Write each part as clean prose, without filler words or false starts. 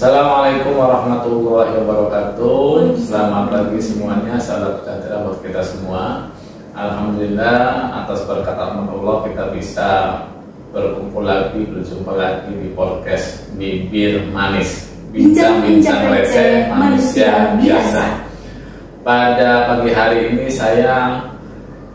Assalamualaikum warahmatullahi wabarakatuh. Selamat pagi semuanya, salam sejahtera buat kita semua. Alhamdulillah atas berkat Allah kita bisa berkumpul lagi, berjumpa lagi di podcast Bibir Manis, bincang-bincang receh manusia biasa. Pada pagi hari ini saya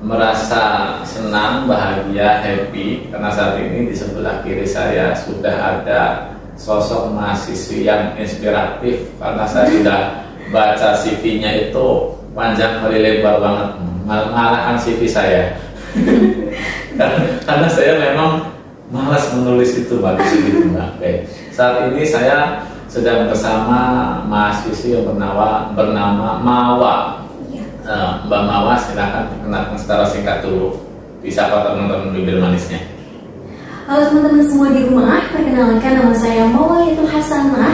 merasa senang, bahagia, happy karena saat ini di sebelah kiri saya sudah ada sosok mahasiswi yang inspiratif karena saya sudah baca CV-nya itu panjang kali lebar banget, mengalahkan CV saya. Karena saya memang malas menulis itu Mbak. Oke. Saat ini saya sedang bersama mahasiswi yang bernama Mawa. Mbak Mawa, silakan perkenalkan secara singkat dulu. Disapa teman-teman Bibir Manisnya. Halo teman-teman semua di rumah, perkenalkan nama saya Mawayatul Hasanah.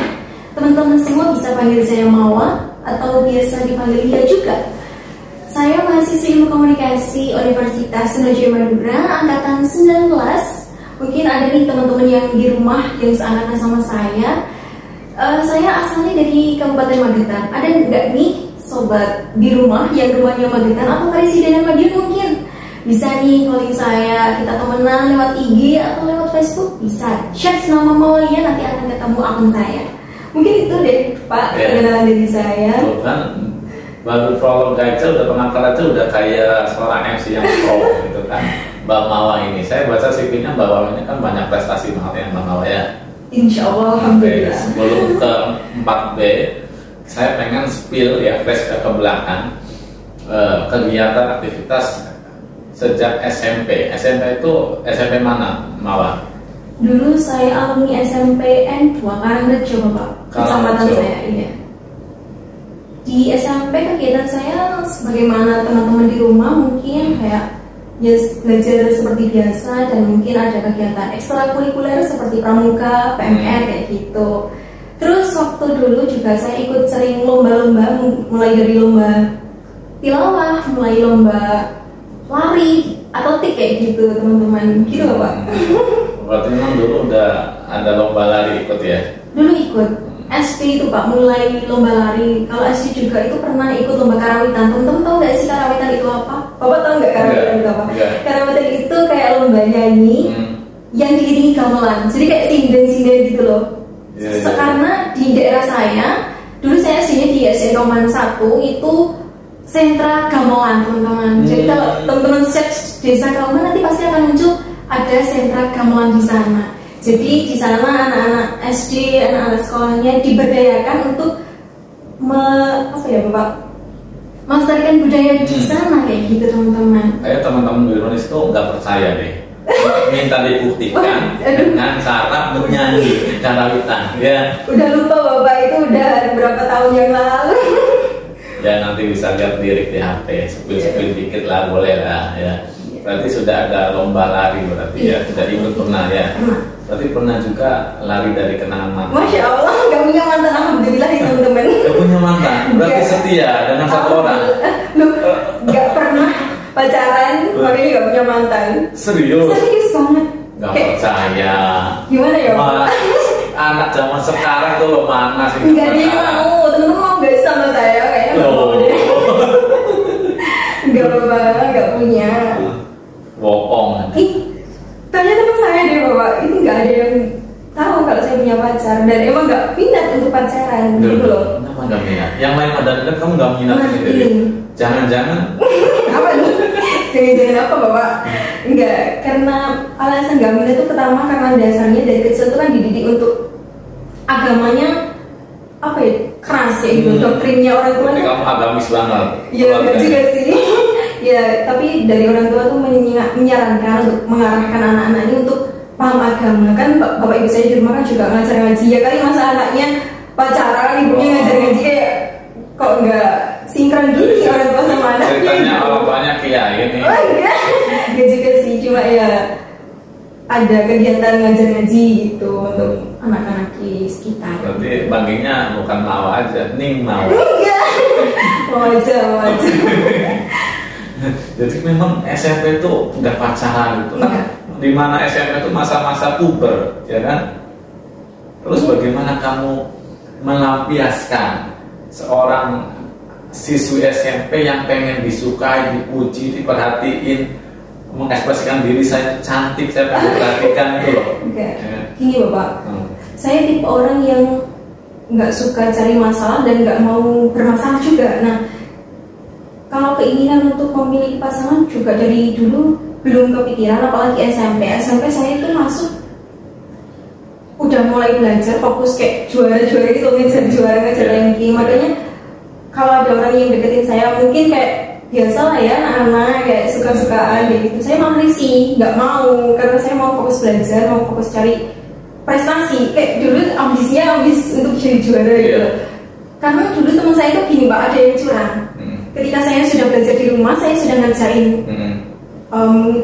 Teman-teman semua bisa panggil saya Mawa atau biasa dipanggil Lia juga. Saya mahasiswi Ilmu Komunikasi Universitas Senoja Madura angkatan 19. Mungkin ada nih teman-teman yang di rumah yang seangkatan sama saya. Saya asalnya dari Kabupaten Magetan. Ada nggak nih sobat di rumah yang rumahnya Magetan atau Karesidenan Madiun mungkin? Bisa nih calling saya, kita temenan lewat IG atau lewat Facebook, bisa chat nama Mawalia, nanti akan ketemu akun saya. Mungkin itu deh Pak, perkenalan dari saya. Tuh kan, baru follow aja udah pengantar aja udah kayak seorang MC yang pro gitu kan. Mbak Mawa ini, saya baca CV-nya Mbak Mawa ini kan banyak prestasi banget ya Mbak Mawa ya. Insya Allah, alhamdulillah. Sebelum ke 4B, saya pengen spill ya, flashback ke belakang kegiatan aktivitas sejak SMP. SMP itu SMP mana, Mawa? Dulu saya alumni SMP N2 Karangrejo, Bapak. Kecamatan saya, iya. Di SMP kegiatan saya sebagaimana teman-teman di rumah mungkin kayak ya belajar seperti biasa, dan mungkin ada kegiatan ekstrakurikuler seperti pramuka, PMR kayak gitu. Terus waktu dulu juga saya ikut sering lomba-lomba, mulai dari lomba tilawah, mulai lomba lari atau tik kayak gitu teman-teman, gitu loh Pak. Berarti memang dulu udah ada lomba lari ikut ya? Dulu ikut SD itu Pak, mulai lomba lari. Kalau SD juga itu pernah ikut lomba karawitan. Teman-teman tahu nggak sih karawitan itu apa? Bapak tahu nggak karawitan itu apa? Karawitan itu kayak lomba nyanyi yang diiringi gamelan. Jadi kayak sinden-sinden gitu loh. Karena di daerah saya, dulu saya SD-nya di SD Roman 1 itu sentra gamelan teman-teman. Jadi kalau teman-teman search desa Kauman nanti pasti akan muncul ada sentra gamelan di sana. Jadi di sana anak-anak SD, anak-anak sekolahnya diberdayakan untuk melestarikan budaya di sana kayak gitu teman-teman. Kayak teman-teman di Indonesia itu nggak percaya deh. Minta dibuktikan dengan cara menyanyi karawitan. Ya. Udah lupa Bapak, itu udah berapa tahun yang lalu. Ya nanti bisa lihat lirik di HP, spill dikit lah, boleh lah ya. Berarti sudah ada lomba lari berarti ya, sudah ikut pernah ya. Berarti pernah juga lari dari kenangan mantan. Masya Allah, gak punya mantan, alhamdulillah ya teman-teman. Gak punya mantan, berarti setia dengan satu orang. Lu gak pernah pacaran, makanya gak punya mantan. Serius? Serius banget. Gak percaya. Gimana ya Pak? Anak zaman sekarang tuh lo mana sih? Gak ada yang mau, temen-temen mau gak sama saya, kayaknya gak mau deh. Gak apa-apa, gak punya. Bohong. Tanya teman saya deh Bapak, itu gak ada yang tahu kalau saya punya pacar, dan emang gak minat untuk pacaran gitu loh. Kenapa gak minat? Yang lain pada minat, kamu gak minat sendiri? Jangan-jangan apa nih? Jangan-jangan apa Bapak? Enggak, karena alasan gak minat itu pertama karena dasarnya dari kecil itu kan dididik untuk agamanya apa ya, keras ya gitu, doktrinnya orang tua. Jadi kamu agamis banget. Iya juga sih. Ya, tapi dari orang tua tuh menyarankan untuk mengarahkan anak-anaknya untuk paham agama. Kan bapak ibu saya di rumah kan juga ngajar ngaji. Ya kali masa anaknya pacaran, ibunya ngajar ngaji kayak kok nggak sinkron gini orang tua sama anaknya. Ceritanya orang tuanya kiai ini. Oh enggak juga sih, cuma ya ada kegiatan ngajar ngaji gitu untuk anak-anak di sekitar. Berarti baginya bukan mau aja, ning mau. Enggak, mau aja. Jadi memang SMP itu nggak pacaran gitu kan? Di mana SMP itu masa-masa puber, ya kan? Terus bagaimana kamu melampiaskan seorang siswi SMP yang pengen disukai, dipuji, diperhatiin, mengekspresikan diri saya cantik, saya pengen diperhatikan itu loh. Gini Bapak, saya tipe orang yang nggak suka cari masalah dan nggak mau bermasalah juga. Nah, kalau keinginan untuk memilih pasangan juga dari dulu belum kepikiran, apalagi SMP. SMP saya itu masuk udah mulai belajar fokus kayak juara-juara gitu, ngejar juara, ngejar ranking. Makanya kalau ada orang yang deketin saya mungkin kayak biasa lah ya, anak-anak kayak suka-sukaan gitu, saya malah risih, nggak mau, karena saya mau fokus belajar, mau fokus cari prestasi. Kayak dulu ambisinya untuk jadi juara gitu. Karena dulu teman saya itu gini Mbak, ada yang curang. Ketika saya sudah belajar di rumah, saya sudah ngerjain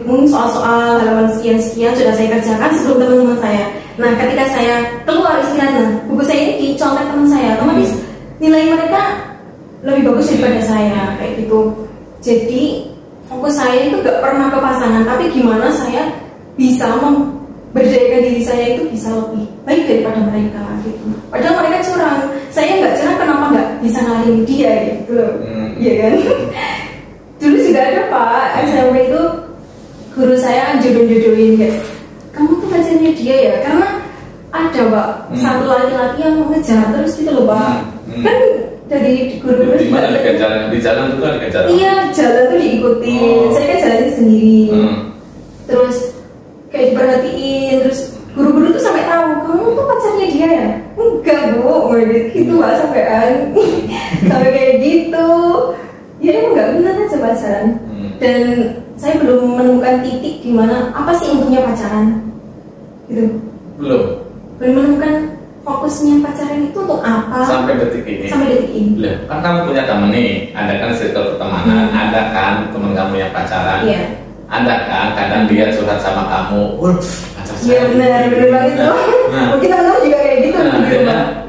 mungkin soal-soal halaman sekian-sekian sudah saya kerjakan sebelum teman-teman saya. Nah, ketika saya keluar istirahat, buku saya ini dicontek teman saya, otomatis nilai mereka lebih bagus daripada saya, kayak gitu. Jadi fokus saya itu gak pernah ke pasangan, tapi gimana saya bisa memberdayakan diri saya itu bisa lebih baik daripada mereka gitu. Padahal mereka curang, saya nggak curang, kenapa nggak bisa ngalahin dia gitu loh, iya kan? Dulu juga ada Pak, SMP itu guru saya jodoh-jodohin kayak, kamu tuh pacarnya dia ya, karena ada Pak satu laki-laki yang mengejar terus gitu loh Pak. Kan dari guru-guru di mana di jalan juga dikejar? Iya, jalan tuh diikutin. Saya kan jalannya sendiri. Terus kayak diperhatiin, terus guru-guru tuh sampai tahu kamu tuh pacarnya dia ya? Enggak Bu, gitu Pak, sampean sampai kayak gitu. Ya emang nggak benar aja pacaran. Dan saya belum menemukan titik di mana apa sih untungnya pacaran, gitu. Belum menemukan fokusnya pacaran itu untuk apa sampai detik ini. Kan kamu punya temen nih, ada kan circle pertemanan, ada kan temen kamu yang pacaran, ada kan kadang dia curhat sama kamu, pacar saya. Iya benar banget tuh. Mungkin teman-teman juga kayak gitu.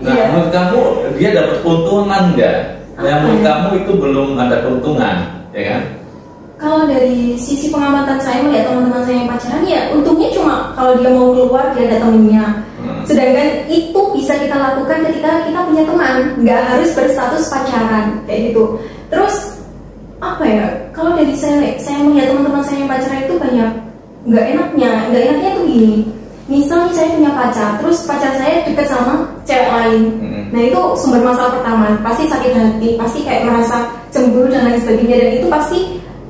Menurut kamu dia dapat keuntungan nggak? Menurut kamu itu belum ada keuntungan, ya kan? Kalau dari sisi pengamatan saya melihat teman-teman saya yang pacaran, ya untungnya cuma kalau dia mau keluar dia ada temennya. Sedangkan itu bisa kita lakukan ketika kita punya teman, nggak harus berstatus pacaran kayak gitu. Terus apa ya? Kalau dari saya melihat teman-teman saya yang pacaran itu banyak nggak enaknya tuh gini. Misalnya saya punya pacar, terus pacar saya deket sama cewek lain. Nah itu sumber masalah pertama, pasti sakit hati, pasti kayak merasa cemburu dan lain sebagainya, dan itu pasti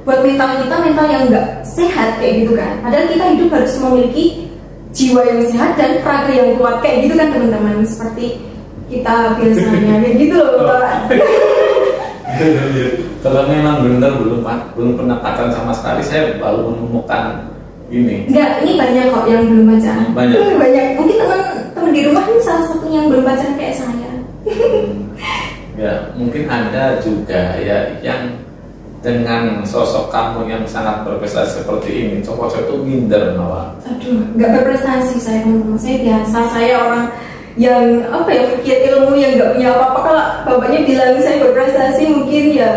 buat mental yang nggak sehat kayak gitu kan. Padahal kita hidup harus memiliki jiwa yang sehat dan raga yang kuat kayak gitu kan teman-teman, seperti kita biasanya kayak gitu loh Pak. Kalau memang benar belum pernah pacaran sama sekali, saya baru menemukan ini. Enggak, ini banyak kok yang belum pacaran. Banyak. Mungkin teman di rumah ini salah satunya yang belum pacaran kayak saya. Ya, mungkin ada juga ya yang dengan sosok kamu yang sangat berprestasi seperti ini, cowok-cowok itu minder malah. Aduh, nggak berprestasi saya teman-teman. Saya biasa, saya orang yang fikir ilmu yang nggak punya apa-apa. Kalau bapaknya bilang saya berprestasi, mungkin ya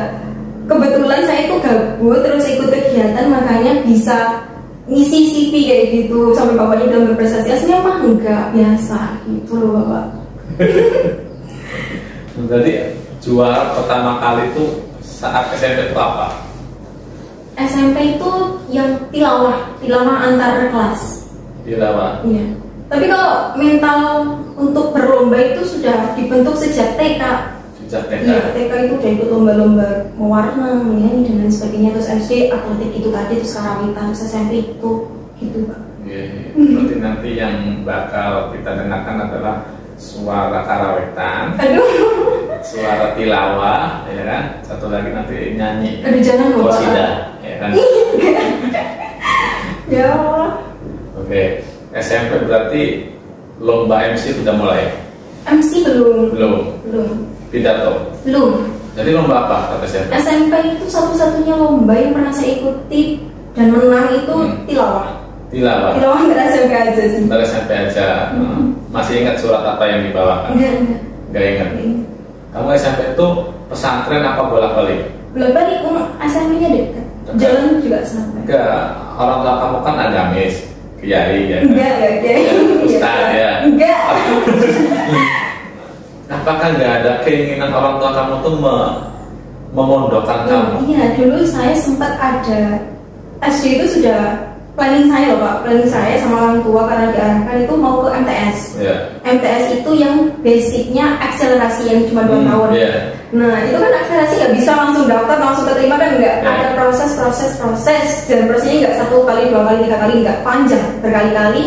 kebetulan saya itu gabut terus ikut kegiatan, makanya bisa ngisi CV kayak gitu sampai bapaknya bilang berprestasi. Aslinya mah enggak, biasa gitu loh Bapak. Jadi juara pertama kali itu saat SMP itu apa? SMP itu yang tilawah antar kelas. Tilawah. Iya. Tapi kalau mental untuk berlomba itu sudah dibentuk sejak TK. Iya, TK itu udah ikut lomba-lomba mewarna, menyanyi dan lain sebagainya. Terus SD atletik itu tadi, terus karawitan, terus SMP itu gitu Pak. Iya. Berarti nanti yang bakal kita dengarkan adalah suara karawitan, suara tilawah, ya kan? Satu lagi nanti nyanyi. Aduh jangan Bapak. Qasidah, ya kan? Ya. Oke. SMP berarti lomba MC sudah mulai? MC belum. Pidato? Belum. Jadi lomba apa kata SMP? SMP itu satu-satunya lomba yang pernah saya ikuti dan menang itu tilawah. Tilawah dari SMP aja sih. Dari SMP aja. Masih ingat surat apa yang dibawakan? Enggak ingat. Kamu SMP itu pesantren apa bolak-balik? Bolak-balik, SMP-nya dekat. Jalan juga sampai. Enggak, orang tua kamu kan agamis, kiai ya. Enggak, kiai. Ustaz ya. Enggak. apakah nggak ada keinginan orang tua kamu tuh memondokkan kamu? Iya, dulu saya sempat ada SD itu sudah planning saya loh Pak, planning saya sama orang tua karena diarahkan itu mau ke MTS. MTS itu yang basicnya akselerasi yang cuma 2 tahun. Nah itu kan akselerasi nggak bisa langsung daftar langsung keterima kan nggak, ada proses dan prosesnya nggak 1 kali 2 kali 3 kali, nggak panjang, berkali-kali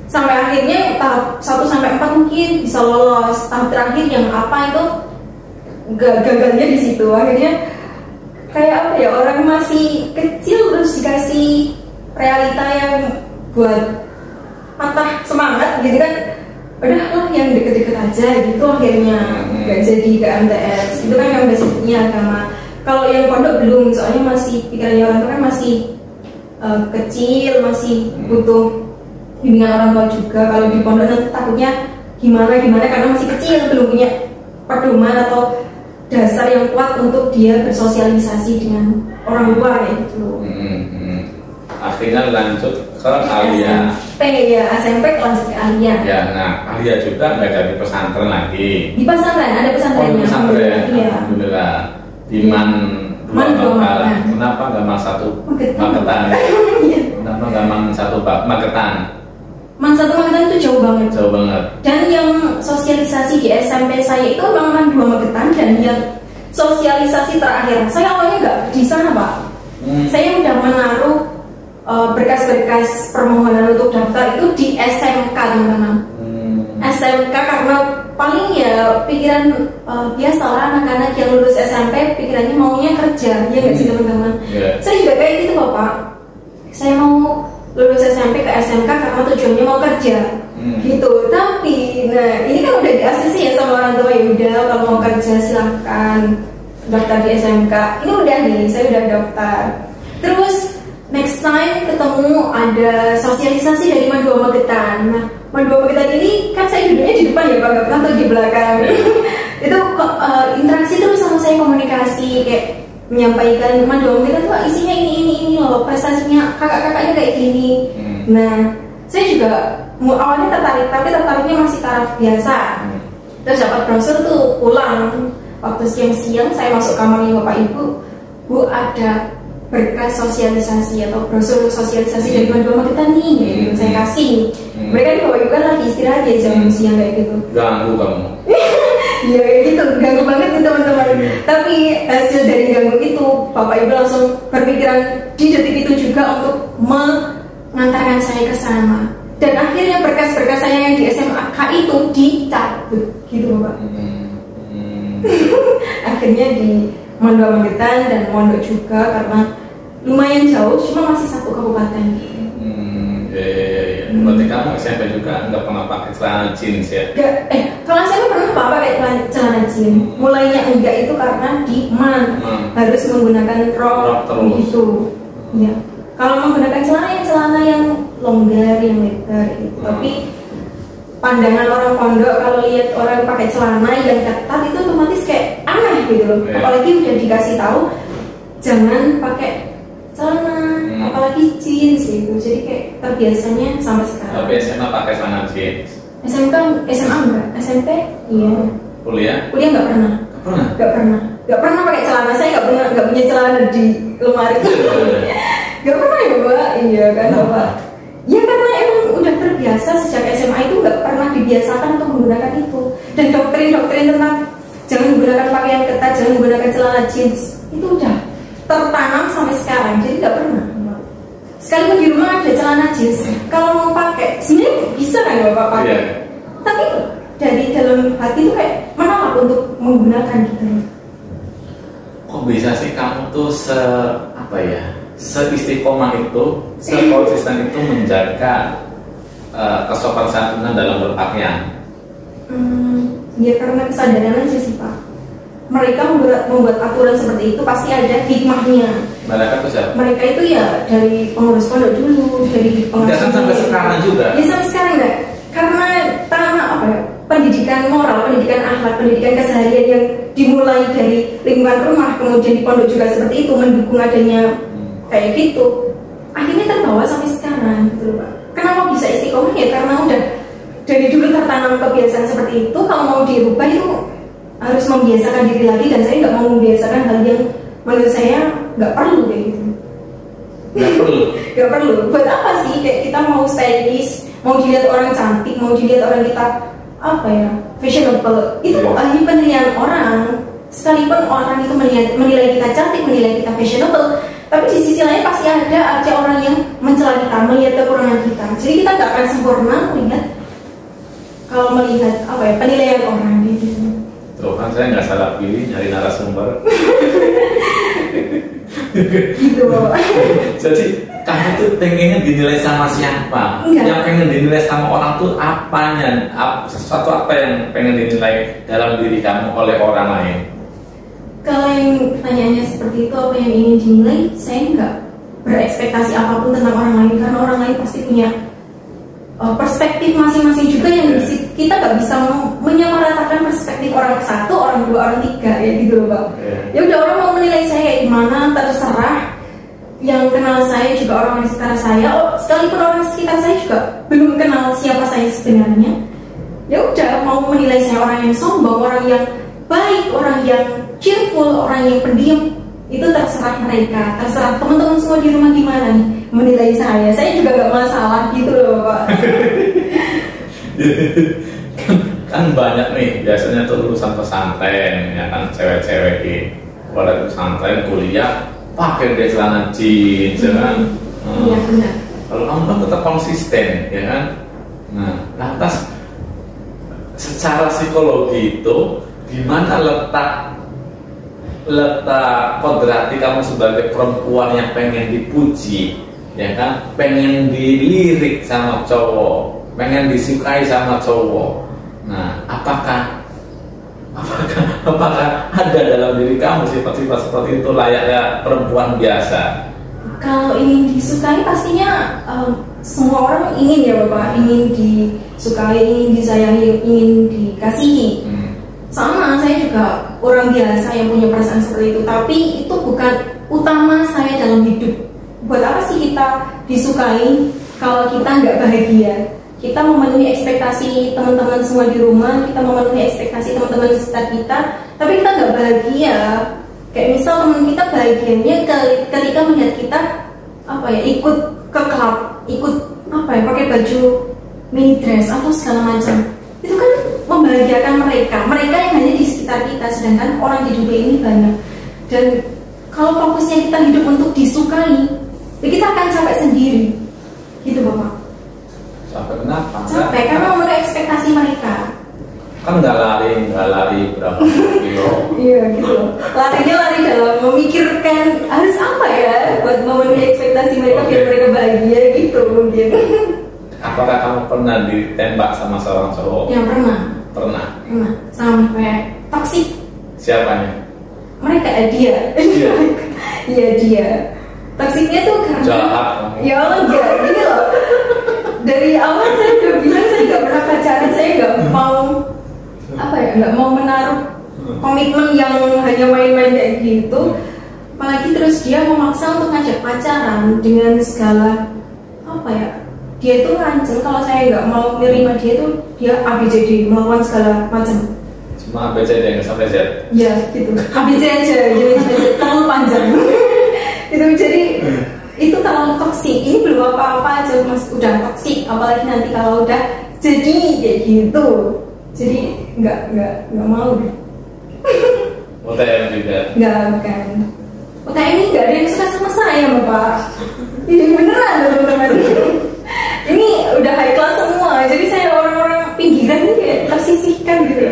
sampai akhirnya tahap 1 sampai 4 mungkin bisa lolos. Tahap terakhir yang apa itu gagalnya di situ. Akhirnya kayak apa ya, orang masih kecil terus dikasih realita yang buat patah semangat gitu kan, udahlah yang deket-deket aja gitu, akhirnya nggak jadi ke MTS. Itu kan yang basicnya agama. Kalau yang pondok belum, soalnya masih pikirannya orang tua kan masih kecil, masih butuh bimbingan orang tua juga. Kalau di pondok nanti takutnya gimana karena masih kecil, belum punya pedoman atau dasar yang kuat untuk dia bersosialisasi dengan orang tua kayak gitu. Akhirnya lanjut ke Alia. SMP ya, SMP lanjut ke Alia. Ya, nah Alia juga nggak jadi pesantren lagi. Di pesantren, ada pesantrennya. Oh, pesantren. Iya. Alhamdulillah. Di Magetan. Kenapa nggak Man 1 Magetan? Kenapa nggak Man 1 Magetan? Man 1 Magetan itu jauh banget. Jauh banget. Dan yang sosialisasi di SMP saya itu memang Man 2 Magetan, dan yang sosialisasi terakhir saya awalnya nggak di sana Pak. Saya udah menaruh berkas-berkas permohonan untuk daftar itu di SMK teman-teman. SMK karena paling ya pikiran biasalah anak-anak yang lulus SMP pikirannya maunya kerja, ya nggak sih teman-teman? Saya juga kayak gitu Bapak. Saya mau lulus SMP ke SMK karena tujuannya mau kerja, gitu. Tapi, nah ini kan udah di-ACC ya sama orang tua, ya udah kalau mau kerja silahkan daftar di SMK. Ini udah nih, saya udah daftar. Terus next time ketemu ada sosialisasi dari Man 2 Magetan. Nah, Man 2 Magetan ini kan saya duduknya di depan ya Pak, nggak pernah tuh di belakang. Itu interaksi terus sama saya, komunikasi kayak menyampaikan Man 2 Magetan tuh isinya ini loh, prestasinya kakak-kakaknya kayak gini. Nah, saya juga awalnya tertarik, tapi tertariknya masih taraf biasa. Terus dapat brosur tuh pulang. Waktu siang-siang saya masuk kamarnya Bapak Ibu, Bu ada berkas sosialisasi atau brosur sosialisasi dari Man 2 Magetan nih, gitu. Saya kasih. Mereka di Bapak Ibu kan lagi istirahat ya jam siang kayak gitu. Ganggu kamu. Iya kayak gitu, ganggu banget nih teman-teman. Tapi hasil dari ganggu itu, Bapak Ibu langsung berpikiran di detik itu juga untuk mengantarkan saya ke sana. Dan akhirnya berkas-berkas saya yang di SMK itu dicabut, gitu Bapak. Akhirnya di Man 2 Magetan dan Mondok juga karena lumayan jauh, cuma masih 1 kabupaten. Berarti kamu SMP juga nggak pernah pakai celana jeans ya? Kalau saya pernah pakai celana jeans. Mulainya enggak itu karena di Man harus menggunakan rok gitu. Ya. Kalau menggunakan celana yang longgar, yang lebar gitu. Tapi pandangan orang pondok kalau lihat orang pakai celana yang ketat itu otomatis kayak aneh gitu loh. Apalagi udah dikasih tahu jangan pakai celana, apalagi jeans gitu. Jadi kayak terbiasanya sampai sekarang. Tapi SMA pakai celana jeans. SMA enggak, SMP iya. Kuliah nggak pernah pakai celana. Saya nggak punya celana di lemari. Nggak pernah ya Bapak. Iya kan Bapak. Ya karena emang udah terbiasa sejak SMA itu, nggak pernah dibiasakan untuk menggunakan itu. Dan doktrin tentang jangan menggunakan pakaian ketat, jangan menggunakan celana jeans itu udah tertanam sampai sekarang. Jadi nggak pernah. Sekalipun di rumah ada celana jeans, kalau mau pakai sebenarnya bisa kan Bapak pakai. Tapi dari dalam hati itu kayak menolak untuk menggunakan gitu. Kok bisa sih kamu tuh seistiqomah itu, sekonsisten itu menjaga kesopan santunan dalam berpakaian? Ya karena kesadaran aja sih Pak. Mereka membuat aturan seperti itu pasti ada hikmahnya. Mereka itu siapa? Mereka itu ya dari pengurus pondok dulu, dari pengasuh. Kan sampai sekarang juga? Ya sampai sekarang enggak. Karena tanah apa ya? Pendidikan moral, pendidikan akhlak, pendidikan keseharian yang dimulai dari lingkungan rumah, kemudian di pondok juga seperti itu, mendukung adanya kayak gitu. Akhirnya terbawa sampai sekarang gitu Pak. Kenapa bisa istiqomah ya? Karena udah dari dulu tertanam kebiasaan seperti itu, kalau mau dirubah itu harus membiasakan diri lagi, dan saya nggak mau membiasakan hal yang menurut saya nggak perlu kayak gitu. Nggak perlu. Nggak perlu. Buat apa sih kayak kita mau stylish, mau dilihat orang cantik, mau dilihat orang kita apa ya, fashionable, itu hanya penilaian orang. Sekalipun orang itu menilai kita cantik, menilai kita fashionable, tapi di sisi lain pasti ada aja orang yang mencela kita, melihat kekurangan kita. Jadi kita nggak akan sempurna melihat apa ya, penilaian orang gitu. Tuh kan saya nggak salah pilih nyari narasumber. Gitu. Jadi kamu tuh pengennya dinilai sama siapa? Enggak. Yang pengen dinilai sama orang tuh apanya? Sesuatu apa yang pengen dinilai dalam diri kamu oleh orang lain? Kalau yang pertanyaannya seperti itu, apa yang ingin dinilai, saya nggak berekspektasi apapun tentang orang lain, karena orang lain pasti punya perspektif masing-masing juga yang kita nggak bisa menyamaratakan perspektif orang satu, orang dua, orang tiga ya gitu loh Pak. Ya udah, orang mau menilai saya kayak gimana terserah. Yang kenal saya juga orang di sekitar saya, sekalipun orang sekitar saya juga belum kenal siapa saya sebenarnya. Ya udah, mau menilai saya orang yang sombong, orang yang baik, orang yang cheerful, orang yang pendiam, itu terserah mereka, terserah teman-teman semua di rumah gimana nih menilai saya. Saya juga nggak masalah gitu loh Pak. kan banyak nih biasanya tuh lulusan pesantren ya kan, cewek-cewek pada pesantren kuliah pakai dia celana jeans ya kan. Iya benar. Kalau kamu kan tetap konsisten ya kan. Nah, lantas secara psikologi itu gimana letak kodrati kamu sebagai perempuan yang pengen dipuji ya kan, pengen dilirik sama cowok, pengen disukai sama cowok. Nah, apakah ada dalam diri kamu sifat-sifat seperti itu layaknya perempuan biasa? Kalau ingin disukai pastinya semua orang ingin ya Bapak, ingin disukai, ingin disayangi, ingin dikasihi. Sama, saya juga orang biasa yang punya perasaan seperti itu, tapi itu bukan utama saya dalam hidup. Buat apa sih kita disukai kalau kita nggak bahagia? Kita memenuhi ekspektasi teman-teman semua di rumah, kita memenuhi ekspektasi teman-teman di sekitar kita, tapi kita nggak bahagia. Kayak misal teman kita bahagianya ketika melihat kita apa ya, ikut ke klub, ikut apa ya, pakai baju mini dress atau segala macam. Itu kan membahagiakan mereka yang hanya di sekitar kita, sedangkan orang di dunia ini banyak. Dan kalau fokusnya kita hidup untuk disukai, ya kita akan capek sendiri, gitu Bapak. Capek kenapa? Capek karena memenuhi ekspektasi mereka. Kan nggak lari berapa kilo? Iya gitu. Larinya lari dalam memikirkan harus apa ya buat memenuhi ekspektasi mereka, biar mereka bahagia gitu mungkin. Apakah kamu pernah ditembak sama seorang cowok? Yang pernah. Pernah. Sampai toksik. Siapanya? Mereka dia. Iya dia. Toksiknya tuh karena jahat. Ya enggak, gini loh. Dari awal saya udah bilang saya nggak pernah pacaran, saya nggak mau apa ya, nggak mau menaruh komitmen yang hanya main-main kayak gitu. Apalagi terus dia memaksa untuk ngajak pacaran dengan segala apa ya, dia itu ngancem kalau saya nggak mau menerima dia tuh dia ABCD, melawan segala macam. Cuma ABCD nggak sampai Z? Ya gitu, ABC aja, jadi terlalu panjang. Itu jadi itu terlalu toksik. Ini belum apa-apa aja mas udah toksik, apalagi nanti kalau udah jadi kayak gitu. Jadi nggak mau deh. UTM juga? Nggak, bukan. UTM ini nggak ada yang suka sama saya Bapak. Ini beneran teman-teman. Ini udah high class semua, jadi saya orang-orang pinggiran ini kayak tersisihkan gitu.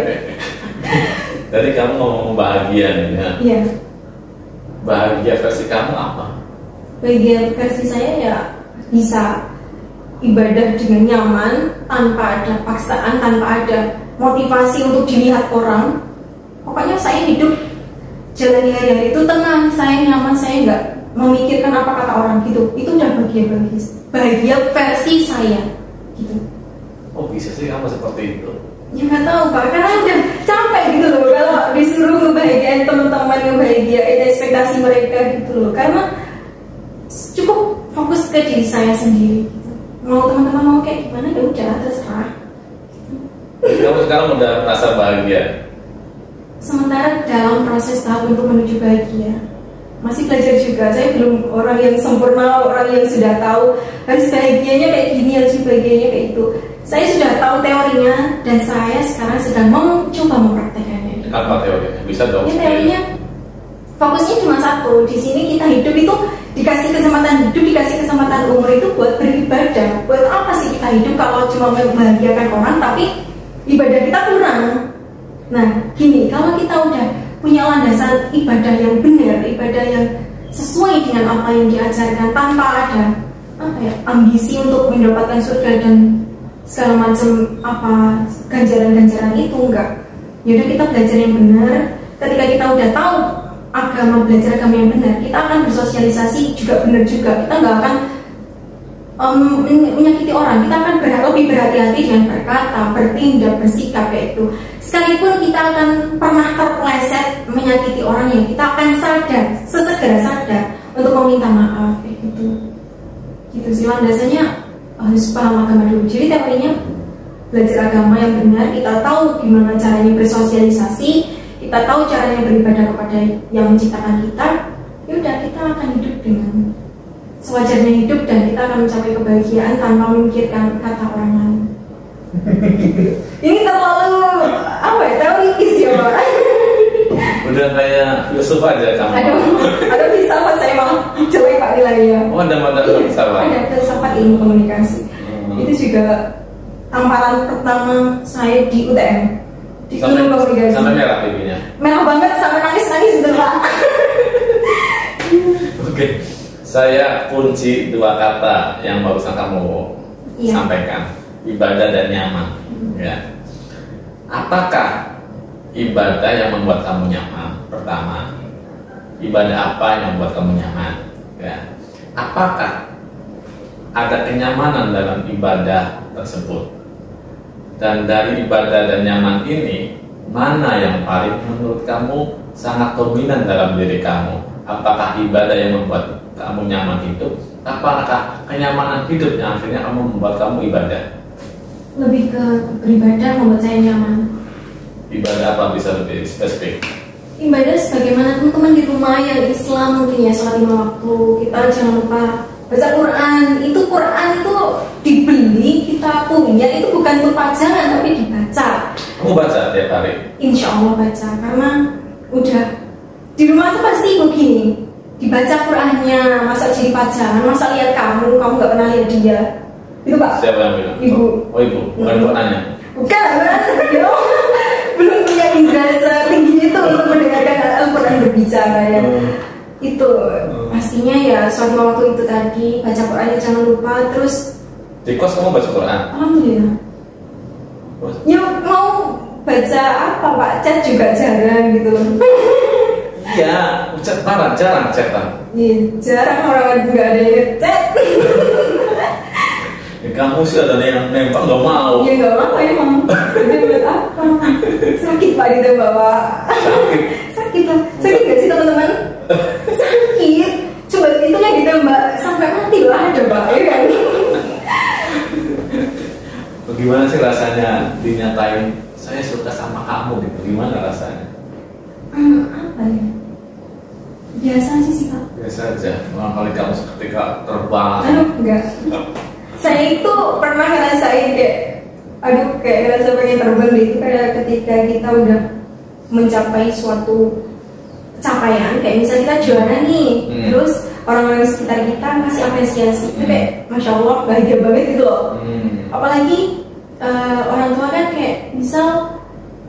Jadi kamu ngomong bahagia nih ya? Iya. Bahagia versi kamu apa? Bahagia versi saya ya bisa ibadah dengan nyaman, tanpa ada paksaan, tanpa ada motivasi untuk dilihat orang. Pokoknya saya hidup jalani hari-hari itu tenang, saya nyaman, saya nggak memikirkan apa kata orang gitu. Itu udah bahagia versi saya gitu. Oh bisa sih kamu seperti itu? Ya nggak tahu Pak, karena udah capek gitu loh kalau disuruh ngebahagiain teman-teman, ngebahagiain ekspektasi mereka gitu loh. Karena cukup fokus ke diri saya sendiri gitu. Mau teman-teman mau kayak gimana ya udah terserah Kamu sekarang udah merasa bahagia? Sementara dalam proses tahap untuk menuju bahagia, masih belajar juga. Saya belum orang yang sempurna, orang yang sudah tahu harus bahagianya kayak gini, harus bahagianya kayak itu. Saya sudah tahu teorinya dan saya sekarang sedang mencoba mempraktekannya. Apa teorinya? Bisa dong? Ya, teorinya fokusnya cuma satu. Di sini kita hidup itu dikasih kesempatan hidup, dikasih kesempatan umur itu buat beribadah. Buat apa sih kita hidup kalau cuma membahagiakan orang tapi ibadah kita kurang? Nah, gini, kalau kita udah punya landasan ibadah yang benar, ibadah yang sesuai dengan apa yang diajarkan tanpa ada ambisi untuk mendapatkan surga dan segala macam ganjaran-ganjaran itu, enggak. Yaudah, kita belajar yang benar. Ketika kita udah tahu belajar agama yang benar, kita akan bersosialisasi juga benar juga. Kita nggak akan menyakiti orang. Kita akan lebih berhati-hati dengan berkata, bertindak, bersikap kayak itu. Sekalipun kita akan pernah terpeleset menyakiti orang, yang kita akan sadar, sesegera sadar untuk meminta maaf kayak gitu. Gitu sih landasannya, harus paham agama dulu. Jadi teorinya belajar agama yang benar, kita tahu gimana caranya bersosialisasi, kita tahu caranya beribadah kepada yang menciptakan kita. Yaudah, kita akan hidup dengan sewajarnya hidup dan kita akan mencapai kebahagiaan tanpa memikirkan kata orang lain. Ini terlalu teoritis ya, Pak. Udah kayak filsuf aja kamu. Ada filsafat, saya mau jelek Pak nilainya. Oh, ada filsafat. Ada filsafat ilmu komunikasi. Itu juga tamparan pertama saya di UTM. Di ilmu komunikasi. Sampai merah pipinya. Merah banget sampai nangis gitu, Pak. Oke. Saya kunci dua kata yang barusan kamu sampaikan, ibadah dan nyaman. Ya. Apakah ibadah yang membuat kamu nyaman? Pertama, ibadah apa yang membuat kamu nyaman? Ya. Apakah ada kenyamanan dalam ibadah tersebut? Dan dari ibadah dan nyaman ini, mana yang paling menurut kamu sangat dominan dalam diri kamu? Apakah ibadah yang membuat kamu nyaman hidup? Apakah kenyamanan hidup yang akhirnya kamu membuat kamu ibadah? Lebih ke beribadah membuat saya nyaman. Ibadah apa, bisa lebih spesifik? Ibadah sebagaimana teman-teman di rumah yang Islam mungkin ya, sholat 5 waktu. Kita jangan lupa baca Quran. Quran itu dibeli, kita punya, itu bukan untuk pajangan tapi dibaca. Kamu baca tiap hari? Insya Allah baca, karena udah di rumah tuh pasti ibu gini, dibaca Qurannya, masa jadi pajangan, masa lihat kamu nggak pernah lihat dia. Itu Pak. Siapa yang bilang? Ibu. Oh ibu, bukan Qurannya? Bukan, belum punya indera setinggi itu untuk mendengarkan Al-Quran berbicara ya. Itu pastinya ya suatu waktu itu tadi baca Qurannya jangan lupa. Terus di kos kamu baca Quran? Alhamdulillah. Ya mau baca apa Pak, chat juga jarang gitu. Iya, jarang chatan. Iya, jarang, orang nggak ada yang chat. Kamu sih ada yang nembak nggak mau? Iya nggak mau emang. Jadi buat apa? Sakit Pak ditembak Pak. Sakit lah. Sakit nggak sih teman-teman? Sakit. Coba itu yang ditembak sampai mati lah ada Pak, ya kan? Bagaimana sih rasanya dinyatain saya suka sama kamu gitu? Gimana rasanya? Apa ya? Biasa aja sih Pak. Biasa aja. Kali kamu ketika terbang. Enggak. Saya itu pernah ngerasain kayak ngerasa pengen terbang itu kayak ketika kita udah mencapai suatu capaian, kayak misalnya kita juara nih, terus orang-orang di sekitar kita kasih apresiasi, itu kayak masya Allah bahagia banget gitu loh. Apalagi orang tua kan kayak misal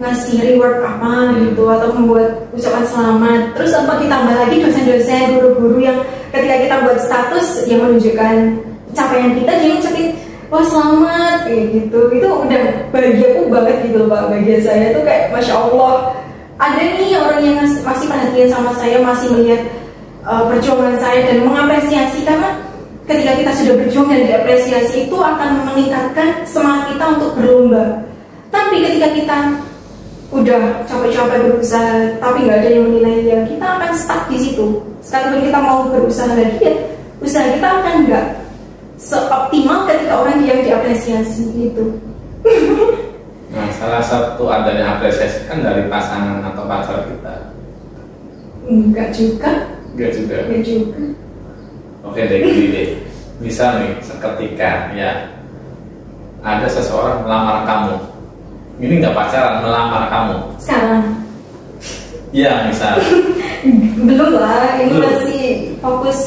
ngasih reward apa gitu atau membuat ucapan selamat, terus apa ditambah lagi dosen-dosen, guru-guru yang ketika kita buat status yang menunjukkan capaian kita, dia ngucapin wah selamat kayak gitu, itu udah bahagiaku banget gitu loh Pak. Bahagia saya tuh kayak masya Allah, ada nih orang yang masih perhatian sama saya, masih melihat perjuangan saya dan mengapresiasi, karena ketika kita sudah berjuang dan diapresiasi itu akan meningkatkan semangat kita untuk berlomba. Tapi ketika kita udah capek-capek berusaha tapi nggak ada yang menilai, ya kita akan stuck di situ. Sekalipun kita mau berusaha lagi, ya usaha kita akan nggak seoptimal ketika orang yang diapresiasi gitu. Nah salah satu adanya apresiasi kan dari pasangan atau pacar kita. Enggak juga. Enggak juga. Enggak juga. Oke deh, gini deh. Misal nih, seketika ya ada seseorang melamar kamu. Ini nggak pacaran, melamar kamu. Sekarang? Ya, misal. Belum lah, ini Belum. masih fokus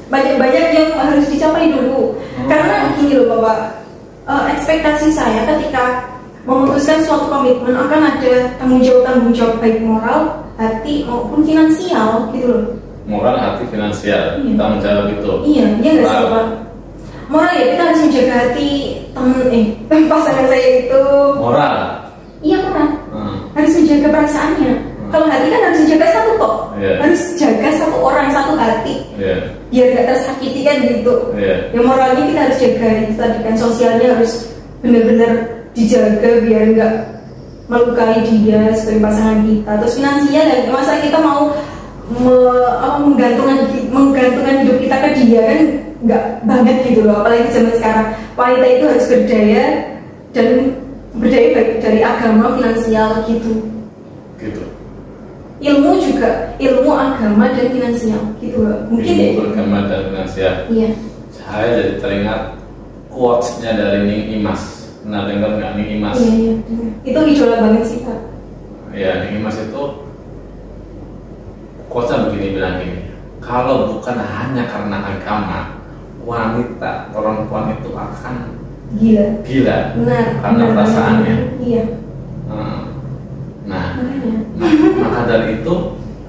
banyak-banyak yang harus dicapai dulu. Karena gini loh Bapak, ekspektasi saya ketika memutuskan suatu komitmen akan ada tanggung jawab baik moral, hati maupun finansial gitu loh. Moral, hati, finansial, Iya. tanggung jawab itu. Iya, iya nggak sih Moral. Bapak? Moral ya kita harus menjaga hati pasangan saya itu. Moral. Iya moral. Hmm. Harus menjaga perasaannya. Kalau hati kan harus menjaga satu kok. Iya. Harus jaga satu orang, satu hati. Iya. Biar gak tersakiti kan gitu. Iya. Ya moralnya kita harus jaga itu tadi kan, sosialnya harus benar-benar dijaga biar nggak melukai dia sebagai pasangan kita. Terus finansial ya, masa kita mau menggantungkan hidup kita ke dia kan nggak banget gitu loh. Apalagi zaman sekarang wanita itu harus berdaya dan berdaya baik dari agama, finansial gitu. Gitu. Ilmu juga, ilmu agama dan finansial gitu loh. Mungkin ya. Ilmu, agama, dan finansial. Iya. Saya jadi teringat quotes-nya dari Ning Imas. Pernah dengar nggak Ning Imas? Iya, iya, dengar. Itu idola banget sih Pak. Ya, Ning Imas itu quotes-nya begini, bilang gini, kalau bukan hanya karena agama, wanita, perempuan itu akan Gila. gila Benar. karena benar, perasaannya. Iya. Nah, Makanya. maka dari itu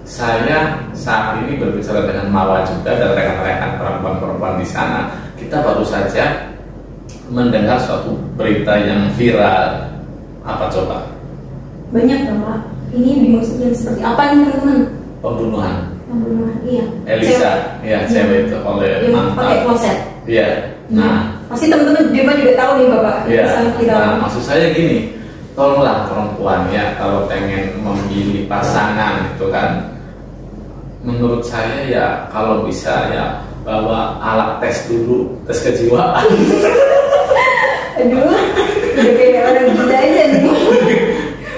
saya saat ini berbicara dengan Mawa juga dan rekan-rekan perempuan-perempuan di sana. Kita baru saja mendengar suatu berita yang viral. Apa coba? Banyak Pak. Ini dimaksudnya seperti apa nih teman-teman? Pembunuhan Pembunuhan. Iya. Elisa, ya cewek itu oleh Yang pakai mantan. kloset. Iya. Nah, Pasti teman-teman juga tahu nih Bapak. iya. Pesan viral. Nah, maksud saya gini, tolonglah perempuan ya kalau pengen memilih pasangan itu kan, menurut saya ya kalau bisa ya bawa alat tes dulu, tes kejiwaan. Aduh, udah kayak orang gila aja nih.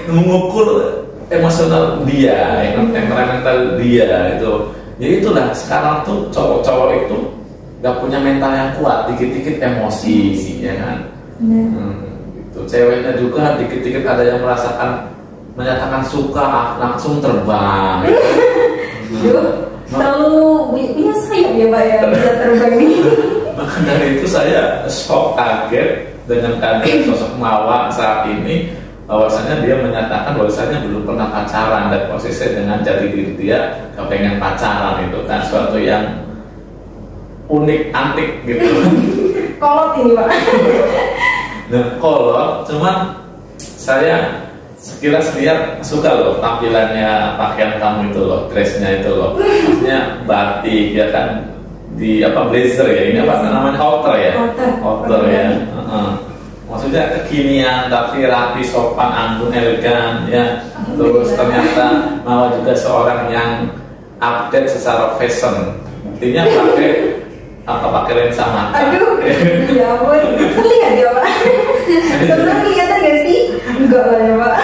Mengukur emosional dia, temperamental dia itu. Ya itulah sekarang tuh cowok-cowok itu gak punya mental yang kuat, dikit-dikit emosi, ya kan. Gitu. Ceweknya juga dikit-dikit ada yang menyatakan suka langsung terbang. Aduh, terlalu punya sayap ya Pak ya bisa terbang ini. Maka dari itu saya shock, kaget dengan kaget sosok Mawa saat ini, bahwasanya dia menyatakan bahwasanya belum pernah pacaran dan posisi dengan jati diri dia kepengen pacaran, itu kan suatu yang unik, antik gitu. Kolot ini Pak. Nah, kolot, cuman saya sekilas lihat suka loh tampilannya, pakaian kamu itu loh, dressnya itu loh, maksudnya batik ya kan, di apa blazer ya, ini apa namanya, outer ya, outer ya. Maksudnya kekinian tapi rapi, sopan, anggun, elegan ya. Terus ternyata Mawa juga seorang yang update secara fashion, buktinya pakai lensa mata. Aduh, ya ampun, lihat ya Pak. Teman kelihatan gak sih? Enggak lah ya Pak.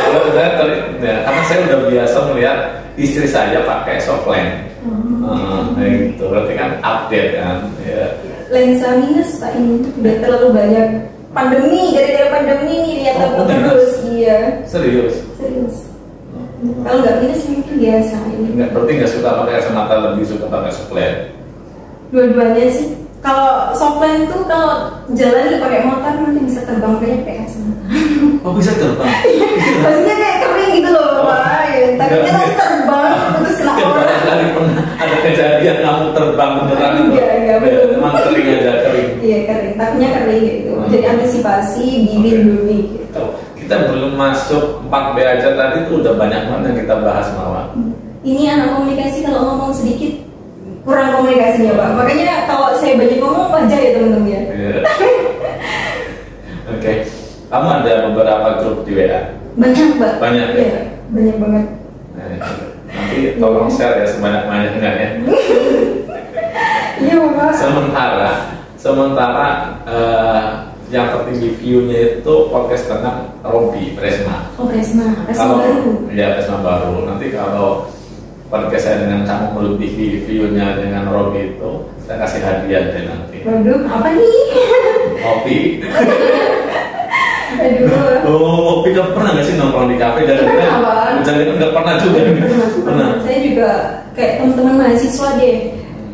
Karena saya udah biasa melihat istri saya pakai softland. Gitu, berarti kan update kan. Ya. Lensa minus Pak, ini udah terlalu banyak. Pandemi, gara-gara pandemi nih lihat Oh, terus. Iya. Serius? Serius. Kalau nggak minus mungkin biasa ini. Berarti nggak suka pakai kacamata, lebih suka pakai softland. Dua-duanya sih. Kalau softland tuh kalau jalan pakai motor nanti bisa terbang kayak kacamata. Oh, bisa terbang? Maksudnya kayak kering gitu loh Pak. Ya, takutnya nanti terbang terus kena orang. Kali pernah ada kejadian kamu terbang beneran itu? Enggak, belum. Emang kering aja, kering. Iya kering, takutnya kering gitu. Jadi antisipasi, dilindungi gitu. Kita belum masuk 4B aja tadi tuh udah banyak banget yang kita bahas, Mawa. Ini anak komunikasi kalau ngomong sedikit kurang komunikasinya Pak. Makanya kalau saya banyak ngomong wajar ya teman-teman ya. Iya. Oke. Kamu ada beberapa grup di WA? Banyak Pak. Banyak ya? Iya, banyak banget. Nanti tolong share ya sebanyak-banyaknya ya. Iya Pak. Sementara yang tertinggi view-nya itu podcast tentang Robby Presma. Oh, Presma Kalau baru. ya Presma baru. Nanti kalau podcast saya dengan kamu melebihi view-nya dengan Robby itu, saya kasih hadiah deh nanti. Waduh, apa nih? Kopi. Aduh. Oh, Kopi kan pernah nggak sih nongkrong di kafe? Pernah, Bang. Jangan nggak pernah juga. Pernah. Saya juga kayak teman-teman mahasiswa deh,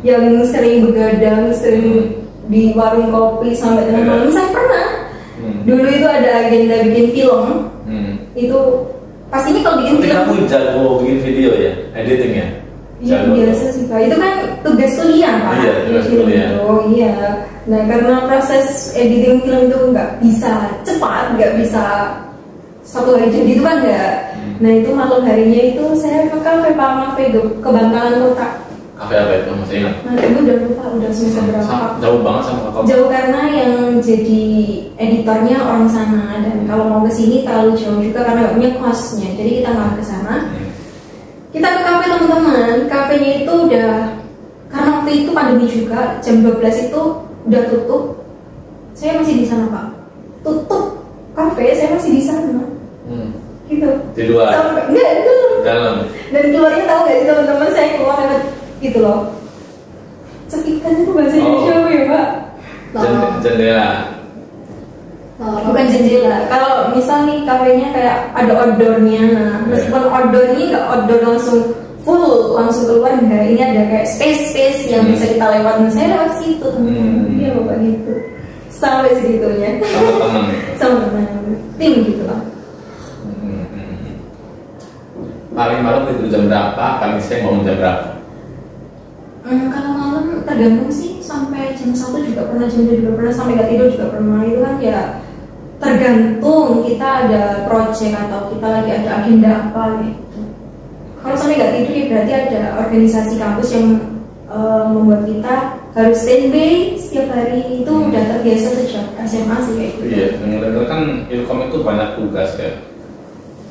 yang sering begadang, sering di warung kopi sampai tengah malam. Saya pernah. Dulu itu ada agenda bikin film. Itu pastinya kalau bikin film. Kamu jago bikin video ya, editing ya? Iya, biasa sih Pak. Itu kan tugas kuliah Pak. Iya, tugas kuliah. Oh iya. Nah, karena proses editing film itu nggak bisa cepat, nggak bisa satu hari jadi itu kan nggak. Nah, itu malam harinya itu saya ke kafe Pak Mafe itu ke Bangkalan Kota. Kafe apa itu? Masih ingat? Nah, itu udah lupa, udah semester berapa. Jauh banget sama kakak. Jauh karena yang jadi editornya orang sana, dan kalau mau ke sini terlalu jauh juga karena nggak punya kosnya. Jadi kita nggak ke sana. Kita ke kafe teman-teman. Kafenya itu udah, karena waktu itu pandemi juga, jam 12 itu udah tutup. Saya masih di sana Pak. Tutup kafe, saya masih di sana. Gitu. Di luar. Sampai enggak itu. Dalam. Dan keluarnya tahu nggak sih teman-teman, saya keluar lewat gitu loh. Cepikan itu bahasa Indonesia apa ya Pak? Jendela. Bukan jendela. Kalau misal nih kafenya kayak ada outdoornya, nah meskipun outdoornya nggak outdoor langsung full langsung keluar, enggak. Ini ada kayak space yang bisa kita lewatin. Saya lewat situ teman-teman. Iya Bapak gitu. Sampai segitunya. Sama teman. Sama teman. Tim gitu lah. Paling malam tidur jam berapa? Paling siang bangun jam berapa? Kalau malam tergantung sih, sampai jam 1 juga pernah, jam 2 juga pernah, sampai nggak tidur juga pernah. Itu kan ya tergantung kita ada project atau kita lagi ada agenda apa gitu. Kalau sampai nggak tidur ya berarti ada organisasi kampus yang membuat kita harus standby setiap hari. Itu udah terbiasa sejak SMA sih kayak gitu. Iya, dengar kan Ilkom itu banyak tugas ya.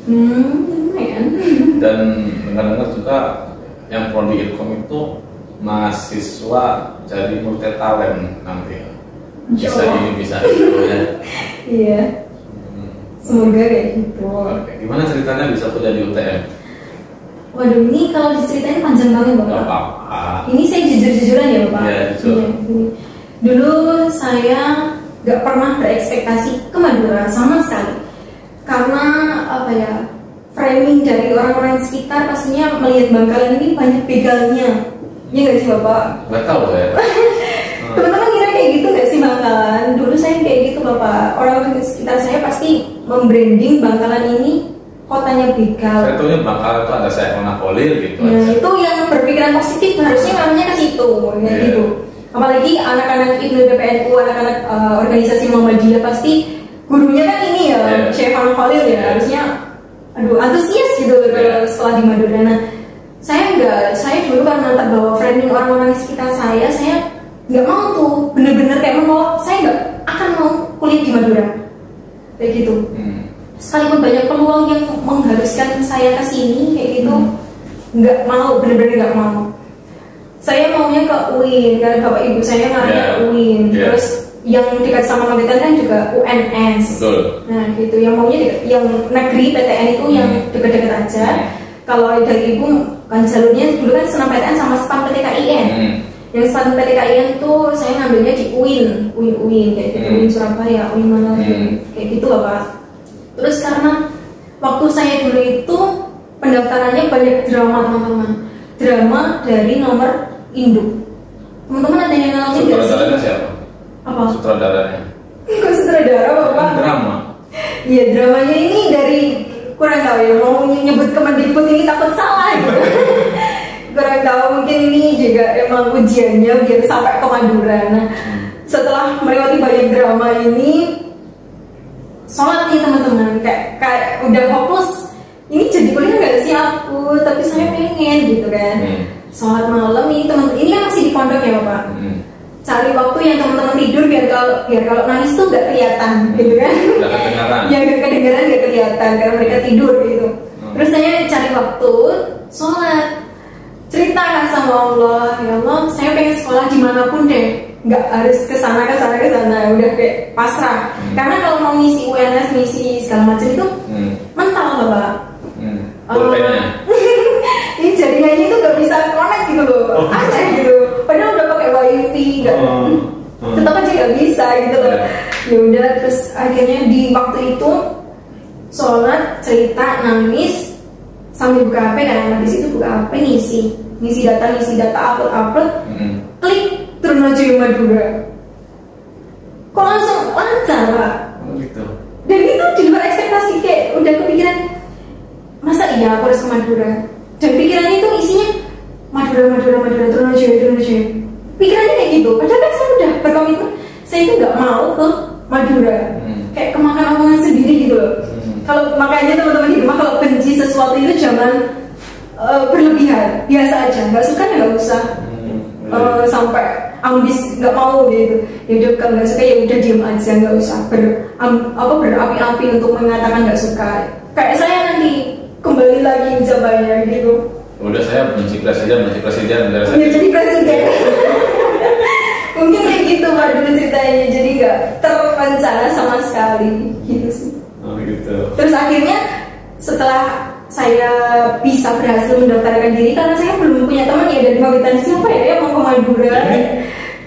Lumayan. Dan dengar-dengar juga yang prodi Ilkom itu mahasiswa jadi multi talent nanti. Bisa ini bisa itu ya. Iya. Semoga kayak gitu. Oke. Gimana ceritanya bisa kuliah di UTM? Waduh, ini kalau diceritain panjang banget Bapak. Gak apa-apa. Ini saya jujur-jujuran ya Bapak. Iya, jujur. Iya. Dulu saya gak pernah berekspektasi ke Madura sama sekali. Karena apa ya, framing dari orang-orang sekitar pastinya melihat Bangkalan ini banyak begalnya. Iya gak sih Bapak? Gak tahu ya. Teman-teman kira kayak gitu gak sih Bangkalan? Dulu saya kayak gitu Bapak. Orang-orang sekitar saya pasti membranding Bangkalan ini kotanya begal. Saya tahunya Bangkalan itu ada saya Kolir gitu. Nah, itu yang berpikiran positif harusnya ngarahnya ke situ, kayak gitu. Apalagi anak-anak IPB PPNU, anak-anak organisasi Muhammadiyah pasti gurunya kan ini ya, Syekh Kolir ya. Harusnya, aduh antusias gitu setelah di Madura. Nah, saya enggak, saya dulu karena terbawa framing orang-orang di sekitar saya nggak mau tuh, bener-bener kayak menolak. Saya nggak akan mau kuliah di Madura, kayak gitu. Sekalipun banyak peluang yang mengharuskan saya ke sini kayak gitu, nggak mau, bener-bener nggak mau. Saya maunya ke UIN, karena bapak ibu saya ngarahnya UIN. Terus yang dekat sama Magetan kan juga UNS. Betul. Nah gitu, yang maunya dekat, yang negeri PTN itu yang dekat-dekat aja. Kalau dari ibu kan jalurnya dulu kan senam PTN sama SPAN PTKIN. Yang SPAN PTKIN tuh saya ngambilnya di UIN kayak gitu, UIN Surabaya, UIN mana kayak gitu Bapak. Terus karena waktu saya dulu itu pendaftarannya banyak drama teman-teman, drama dari nomor induk. Teman-teman ada yang ngalamin nggak sih? Sutradaranya siapa? Apa? Sutradaranya? Kok sutradara Bapak? Drama. Iya, dramanya ini dari, kurang tahu ya, mau nyebut Kemendikbud ini takut salah gitu. Kurang tahu, mungkin ini juga emang ujiannya biar sampai ke Madura. Nah, setelah melewati banyak drama ini, sholat nih teman-teman, kayak udah hopeless. Ini jadi kuliah nggak sih aku? Tapi saya pengen gitu kan. Sholat malam ini teman, ini kan masih di pondok ya Bapak. Cari waktu yang teman-teman tidur biar kalau nangis tuh nggak kelihatan, gitu kan? Nggak kedengaran. Ya nggak kedengaran, nggak kelihatan karena mereka tidur gitu. Terus saya cari waktu sholat, ceritakan sama Allah, ya Allah, saya pengen sekolah dimanapun deh. nggak harus ke sana, udah kayak pasrah. Karena kalau mau ngisi UNS, ngisi segala macam itu mental Bapak. Ini jaringannya itu nggak bisa connect gitu loh, aneh gitu. Padahal udah pakai wifi, nggak, tetap aja nggak bisa gitu loh. Ya udah, terus akhirnya di waktu itu sholat, cerita, nangis, sambil buka HP, karena di situ buka HP ngisi data, upload, klik Trunojoyo Madura. Kok langsung lancar Pak? Gitu. Dan itu di luar ekspektasi, kayak udah kepikiran, masa iya aku harus ke Madura? Dan pikirannya itu isinya Madura, Trunojoyo. Pikirannya kayak gitu. Padahal kan saya udah berkomitmen, saya itu nggak mau ke Madura. Kayak kemakan omongan sendiri gitu loh. Kalau makanya teman-teman di rumah kalau benci sesuatu itu jangan berlebihan, biasa aja. Nggak suka ya nggak usah sampai ambis, nggak mau gitu. Ya udah, kalau nggak suka ya udah diem aja, nggak usah berapi-api untuk mengatakan nggak suka. Kayak saya nanti kembali lagi jawabannya gitu. Udah, saya benci presiden. Ya jadi presiden. Mungkin kayak gitu Pak dulu ceritanya, jadi nggak terencana sama sekali gitu sih. Oh gitu. Terus akhirnya setelah saya bisa berhasil mendaftarkan diri, karena saya belum punya teman ya dari Magetan, siapa ya yang mau ke Madura?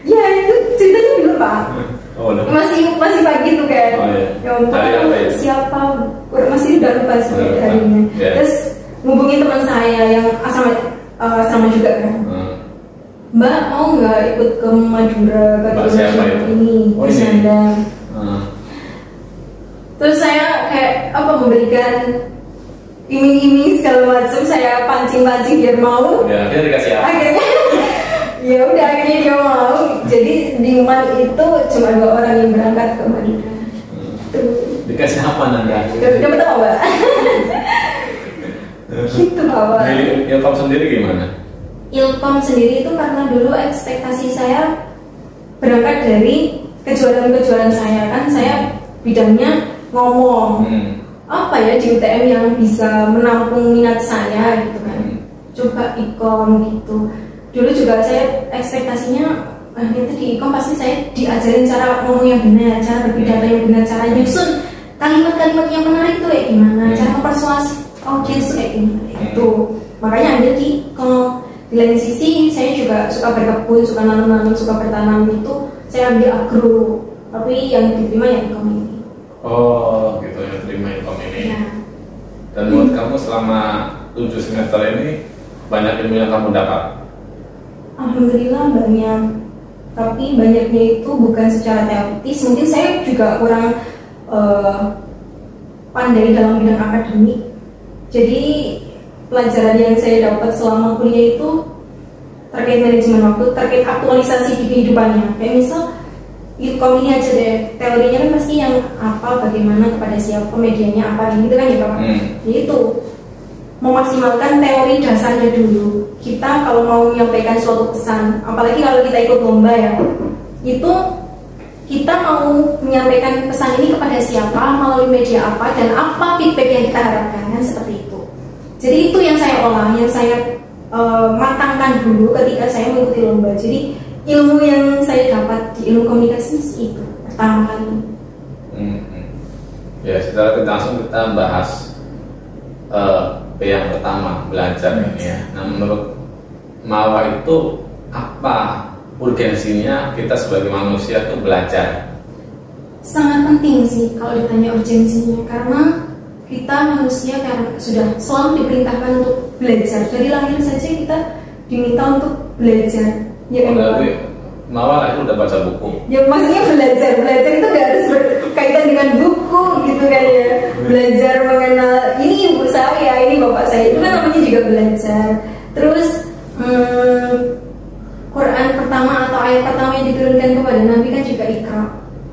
Ya itu ceritanya dulu Pak. Oh, masih pagi tuh kan. Oh, iya. Ya untuk ya? siapa? Masih udah lupa sih harinya. Yeah. Terus ngubungin teman saya yang asrama juga kan. Mbak mau nggak ikut ke Madura ke ini? Oh, ini. Terus saya kayak memberikan iming-iming segala macam, saya pancing biar mau. Ya, dia dikasih apa? Akhirnya ya udah, akhirnya dia mau. Jadi di UMAN itu cuma 2 orang yang berangkat ke Madura. Dikasih apa Nanda? Dapat apa Mbak? Gitu Pak. Ilkom sendiri gimana? Ilkom sendiri itu karena dulu ekspektasi saya berangkat dari kejuaraan saya, kan saya bidangnya ngomong. Apa ya di UTM yang bisa menampung minat saya gitu kan. Coba ikom gitu. Dulu juga saya ekspektasinya nanti di ikom pasti saya diajarin cara ngomong yang benar, cara berpidato yang benar, cara nyusun kalimat-kalimat yang menarik itu kayak gimana, cara mempersuasi audiens itu kayak gimana itu. Makanya ambil di ikom. Di lain sisi saya juga suka berkebun, suka nanam-nanam, suka bertanam itu saya ambil agro, tapi yang diterima yang ikom ini. Oh gitu, yang terima ilkom ini. Ya. Dan menurut kamu selama 7 semester ini banyak ilmu yang kamu dapat? Alhamdulillah banyak. Tapi banyaknya itu bukan secara teoritis. Mungkin saya juga kurang pandai dalam bidang akademik. Jadi pelajaran yang saya dapat selama kuliah itu terkait manajemen waktu, terkait aktualisasi di kehidupannya. Kayak misal ilkom ini aja deh, teorinya kan pasti yang apa, bagaimana, kepada siapa, medianya apa, gitu kan ya Pak. Jadi itu memaksimalkan teori dasarnya dulu. Kita kalau mau menyampaikan suatu pesan, apalagi kalau kita ikut lomba ya, itu kita mau menyampaikan pesan ini kepada siapa, melalui media apa, dan apa feedback yang kita harapkan, kan seperti itu. Jadi itu yang saya olah, yang saya matangkan dulu ketika saya mengikuti lomba. Jadi ilmu yang saya dapat di ilmu komunikasi itu pertama kali. Ya, setelah kita langsung kita bahas yang pertama, belajar ini ya. Nah, menurut Mawa itu apa urgensinya kita sebagai manusia itu belajar? Sangat penting sih kalau ditanya urgensinya, karena kita manusia karena sudah selalu diperintahkan untuk belajar. Dari lahir saja kita diminta untuk belajar. Ya, berarti Mawa itu udah baca buku? Ya maksudnya belajar itu gak harus berkaitan dengan buku gitu kan ya. Belajar mengenal ini ibu saya, ini bapak saya, itu kan namanya juga belajar. Terus Quran pertama atau ayat pertama yang diturunkan kepada Nabi kan juga Iqra,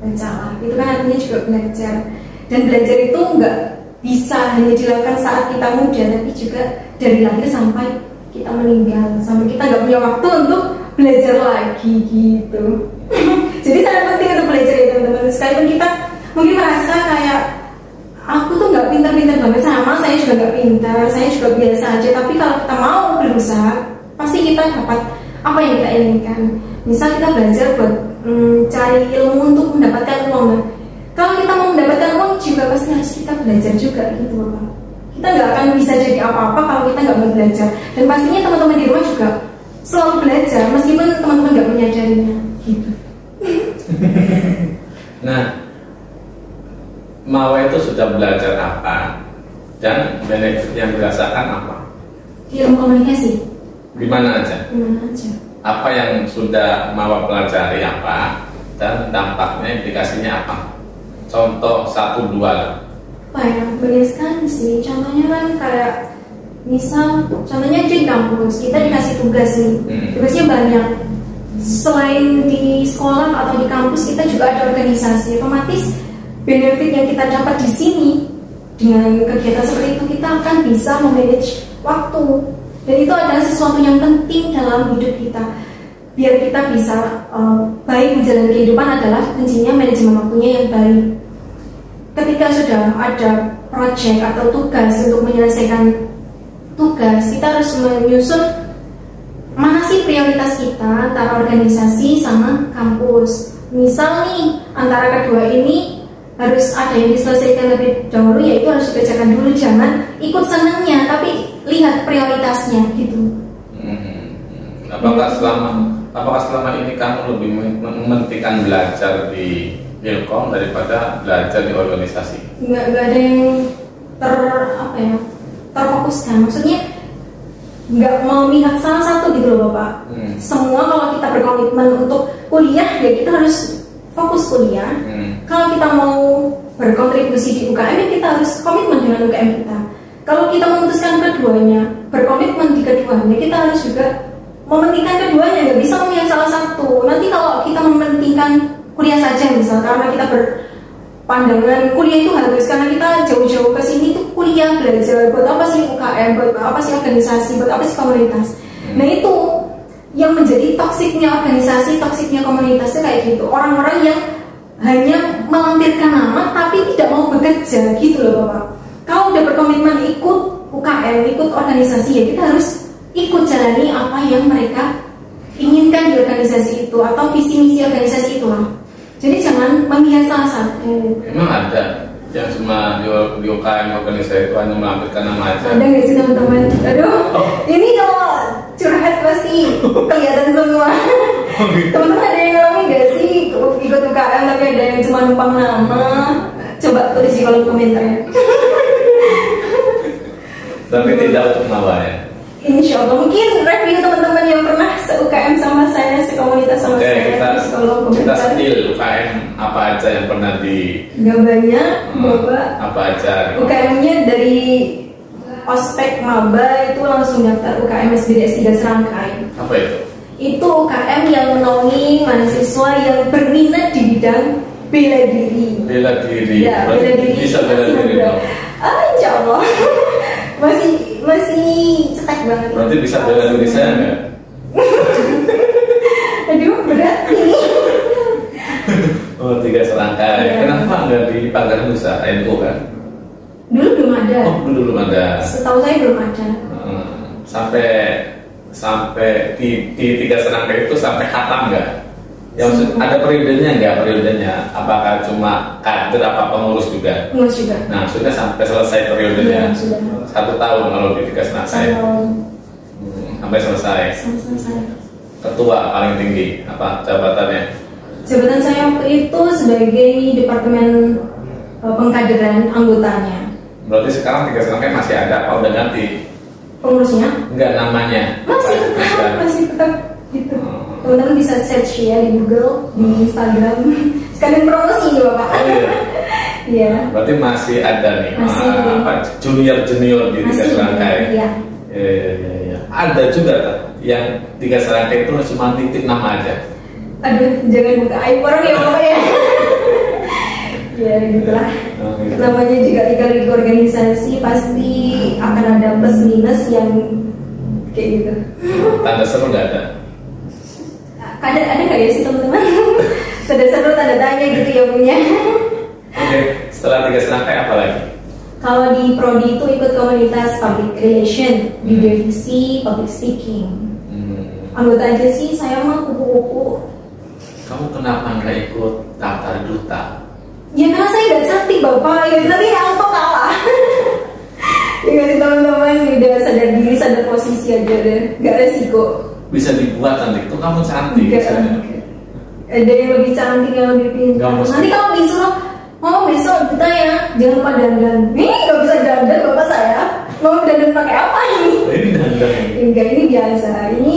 bacalah. Itu kan artinya juga belajar. Dan belajar itu nggak bisa hanya dilakukan saat kita muda, tapi juga dari lahir sampai kita meninggal, sampai kita nggak punya waktu untuk belajar lagi gitu. Jadi sangat penting untuk belajar ya teman-teman. Sekalipun kita mungkin merasa kayak aku tuh nggak pintar-pintar banget, sama saya juga nggak pintar, saya juga biasa aja. Tapi kalau kita mau berusaha, pasti kita dapat apa yang kita inginkan. Misal kita belajar buat belajar juga gitu Bapak. Kita nggak akan bisa jadi apa-apa kalau kita nggak mau belajar. Dan pastinya teman-teman di rumah juga selalu belajar meskipun teman-teman nggak menyadarinya gitu. Nah, Mawa itu sudah belajar apa dan benefit yang dirasakan apa? Ilmu komunikasi. Di mana aja? Di mana aja? Apa yang sudah Mawa pelajari apa dan dampaknya, implikasinya apa? Contoh 1-2 lah. Apa ya, banyak sekali sih. Contohnya kan kayak misal, contohnya di kampus kita dikasih tugas nih, tugasnya banyak. Selain di sekolah atau di kampus kita juga ada organisasi, otomatis benefit yang kita dapat di sini dengan kegiatan seperti itu kita akan bisa memanage waktu, dan itu adalah sesuatu yang penting dalam hidup kita. Biar kita bisa baik menjalani kehidupan adalah kuncinya manajemen waktunya yang baik. Ketika sudah ada project atau tugas untuk menyelesaikan tugas, kita harus menyusun mana sih prioritas kita antara organisasi sama kampus. Misal nih antara kedua ini harus ada yang diselesaikan lebih dahulu, yaitu harus dikerjakan dulu, jangan ikut senangnya tapi lihat prioritasnya gitu. Apakah selama ini kamu lebih mementingkan belajar di Ilkom daripada belajar di organisasi? Nggak ada yang terfokuskan, maksudnya nggak mau memihak salah satu gitu loh Bapak. Semua kalau kita berkomitmen untuk kuliah ya kita harus fokus kuliah. Kalau kita mau berkontribusi di UKM ya kita harus komitmen dengan UKM kita. Kalau kita memutuskan keduanya, berkomitmen di keduanya, kita harus juga mementingkan keduanya, nggak bisa memilih salah satu. Nanti kalau kita mementingkan kuliah saja misal, karena kita berpandangan kuliah itu harus, karena kita jauh-jauh ke sini tuh kuliah belajar, buat apa sih UKM, buat apa sih organisasi, buat apa sih komunitas. Nah itu yang menjadi toksiknya organisasi, toksiknya komunitas itu kayak gitu. Orang-orang yang hanya melampirkan nama tapi tidak mau bekerja gitu loh Bapak. Kalau udah berkomitmen ikut UKM, ikut organisasi ya kita harus ikut jalani apa yang mereka inginkan di organisasi itu atau visi misi organisasi itu lah. Jadi jangan memihak salah satu. Emang ada yang cuma di UKM organisasi itu hanya melampirkan nama aja? Ada nggak sih teman-teman? Aduh, ini kalau curhat pasti kelihatan semua. Teman-teman ada yang ngalamin nggak sih ikut UKM tapi ada yang cuma numpang nama? Coba tulis di kolom komentar ya. Tapi tidak untuk Mawa ya? Insya Allah. Mungkin review teman-teman yang pernah se-UKM sama saya, se-komunitas sama saya. Kita spill UKM apa aja yang pernah di... Gak banyak, Bapak. Apa aja? UKM-nya dari ospek maba itu langsung daftar UKM SBD S3 Serangkai. Apa itu? Itu UKM yang menaungi mahasiswa yang berminat di bidang bela diri. Bela diri. Ya, bela diri. Bisa bela diri dong. Insya Allah. masih cetek banget. Berarti bisa bela diri saya nggak? Aduh, berat nih. Oh, 3 Serangkai. Ya. Kenapa nggak di Pagar Nusa, NU kan? Dulu belum ada. Oh, dulu belum ada. Setahu saya belum ada. Sampai di 3 Serangkai itu sampai khatam nggak? Yang ada periodenya nggak? Periodenya apakah cuma kader apa pengurus juga? Pengurus juga. Nah, sudah sampai selesai periodenya. Ya, sudah. 1 tahun kalau di 3 Serangkai. Sampai selesai. Ketua paling tinggi apa jabatannya? Jabatan saya waktu itu sebagai departemen pengkaderan anggotanya. Berarti sekarang 3 Serangkai masih ada apa udah ganti? Pengurusnya? Enggak, namanya. Masih tetap gitu. Teman-teman bisa search ya di Google, di Instagram. Sekalian promosi nih Bapak. Oh, iya. Iya. Berarti masih ada nih. Masih. Junior di 3 Serangkai. Iya. Iya. Ada juga yang 3 Serangkai itu cuma titip nama aja. Aduh, jangan buka aib orang ya Bapak ya. Ya gitulah. Gitu. Namanya juga di organisasi pasti akan ada plus minus yang kayak gitu. Tanda seru nggak ada? Kadang ada nggak ya sih teman-teman? Tanda seru, tanda tanya gitu ya punya. Oke, setelah 3 Serangkai apa lagi? Kalau di prodi itu ikut komunitas public relation di divisi public speaking. Anggota aja sih, saya mah kupu-kupu. Kamu kenapa nggak ikut daftar duta? Ya karena saya nggak cantik Bapak, ya nanti auto kalah. Ya nggak sih teman-teman, udah sadar diri, sadar posisi aja deh, nggak resiko. Bisa dibuat nanti tuh kamu cantik. Ada yang lebih cantik, yang lebih pintar. Nanti kalau disuruh mau besok kita ya jangan lupa dandan. Nggak bisa dandan bapak saya. Mau dandan pakai apa ini? Ini dandan. Enggak, ini biasa. Ini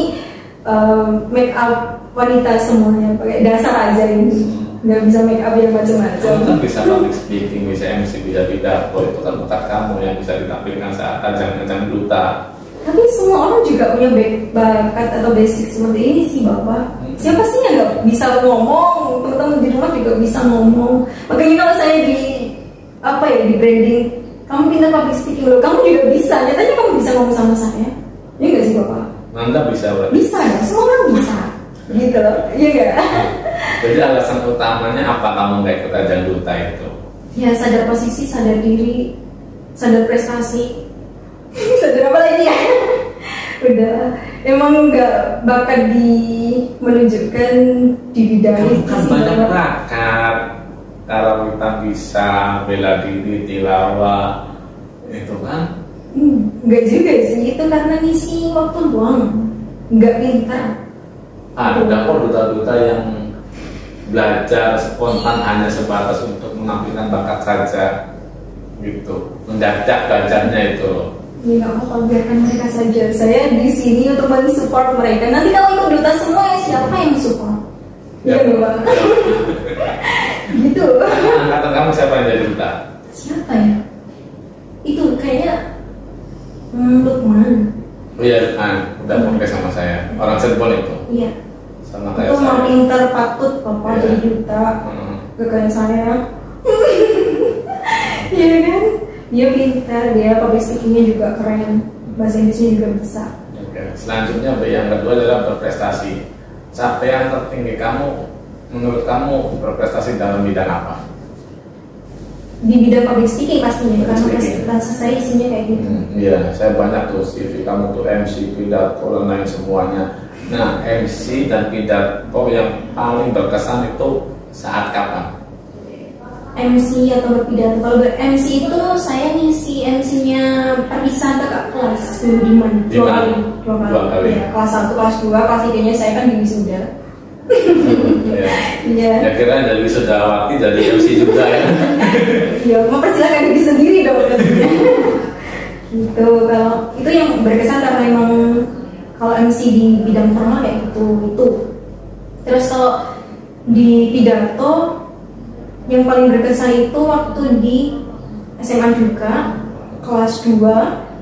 make up wanita semuanya, pakai dasar aja ini. Nggak bisa make up yang macam-macam. Kamu kan bisa public speaking, bisa MC, bisa pidato. Itu kan bakat kamu yang bisa ditampilkan saat ajang-ajang duta. Tapi semua orang juga punya bakat atau basic seperti ini sih bapak. Siapa sih yang nggak bisa ngomong? Teman-teman di rumah juga bisa ngomong. Makanya kalau saya di di branding, kamu pintar public speaking loh, kamu juga bisa. Nyatanya kamu bisa ngomong sama saya. Iya nggak sih bapak? Anda bisa berarti? Bisa ya, semua orang bisa. Gitu loh, iya nggak? Jadi alasan utamanya apa kamu nggak ikut ajang duta itu? Ya sadar posisi, sadar diri, sadar prestasi. Sadar apa lagi ya? Udah, emang nggak bakat menunjukkan di bidang itu. Kan banyak bakat. Kalau kita bisa bela diri, tilawah, itu kan? Nggak juga sih, itu karena ngisi waktu luang, nggak pintar. Ada kok duta-duta yang belajar spontan hanya sebatas untuk menampilkan bakat saja, gitu. Mendadak belajarnya itu. Ya nggak apa-apa, biarkan mereka saja. Saya di sini untuk mensupport mereka. Nanti kalau ikut duta semua, siapa yang support? Iya Bapak. Gitu. Angkatan kamu siapa yang jadi duta? Siapa ya? Itu kayaknya Lukman. Oh iya, udah podcast sama saya. Orang Cirebon itu. Iya. Sama kayak itu saya. mau pintar patut Bapak jadi duta. Gak kayak saya. Iya kan? Dia pintar, dia public speakingnya juga keren, bahasa Inggrisnya juga bisa. Oke. Selanjutnya yang kedua adalah berprestasi. Capaian tertinggi kamu, menurut kamu berprestasi dalam bidang apa? Di bidang public speaking pastinya, karena prestasi saya isinya kayak gitu. Iya, saya banyak tuh CV kamu tuh MC, pidato dan lain semuanya. Nah, MC dan pidato yang paling berkesan itu saat kapan? MC atau berpidato. Kalau ber-MC itu saya ngisi MC-nya perpisahan kakak kelas dulu di mana? Dua kali. Ya, kelas 1, kelas 2, kelas 3-nya saya kan di wisuda. Iya. Ya kira dari wisudawati jadi MC juga ya. Iya, mempersilakan diri sendiri dong tentunya. Gitu. Kalau itu yang berkesan karena memang kalau MC di bidang formal kayak gitu. Terus kalau di pidato yang paling berkesan itu waktu di SMA juga kelas 2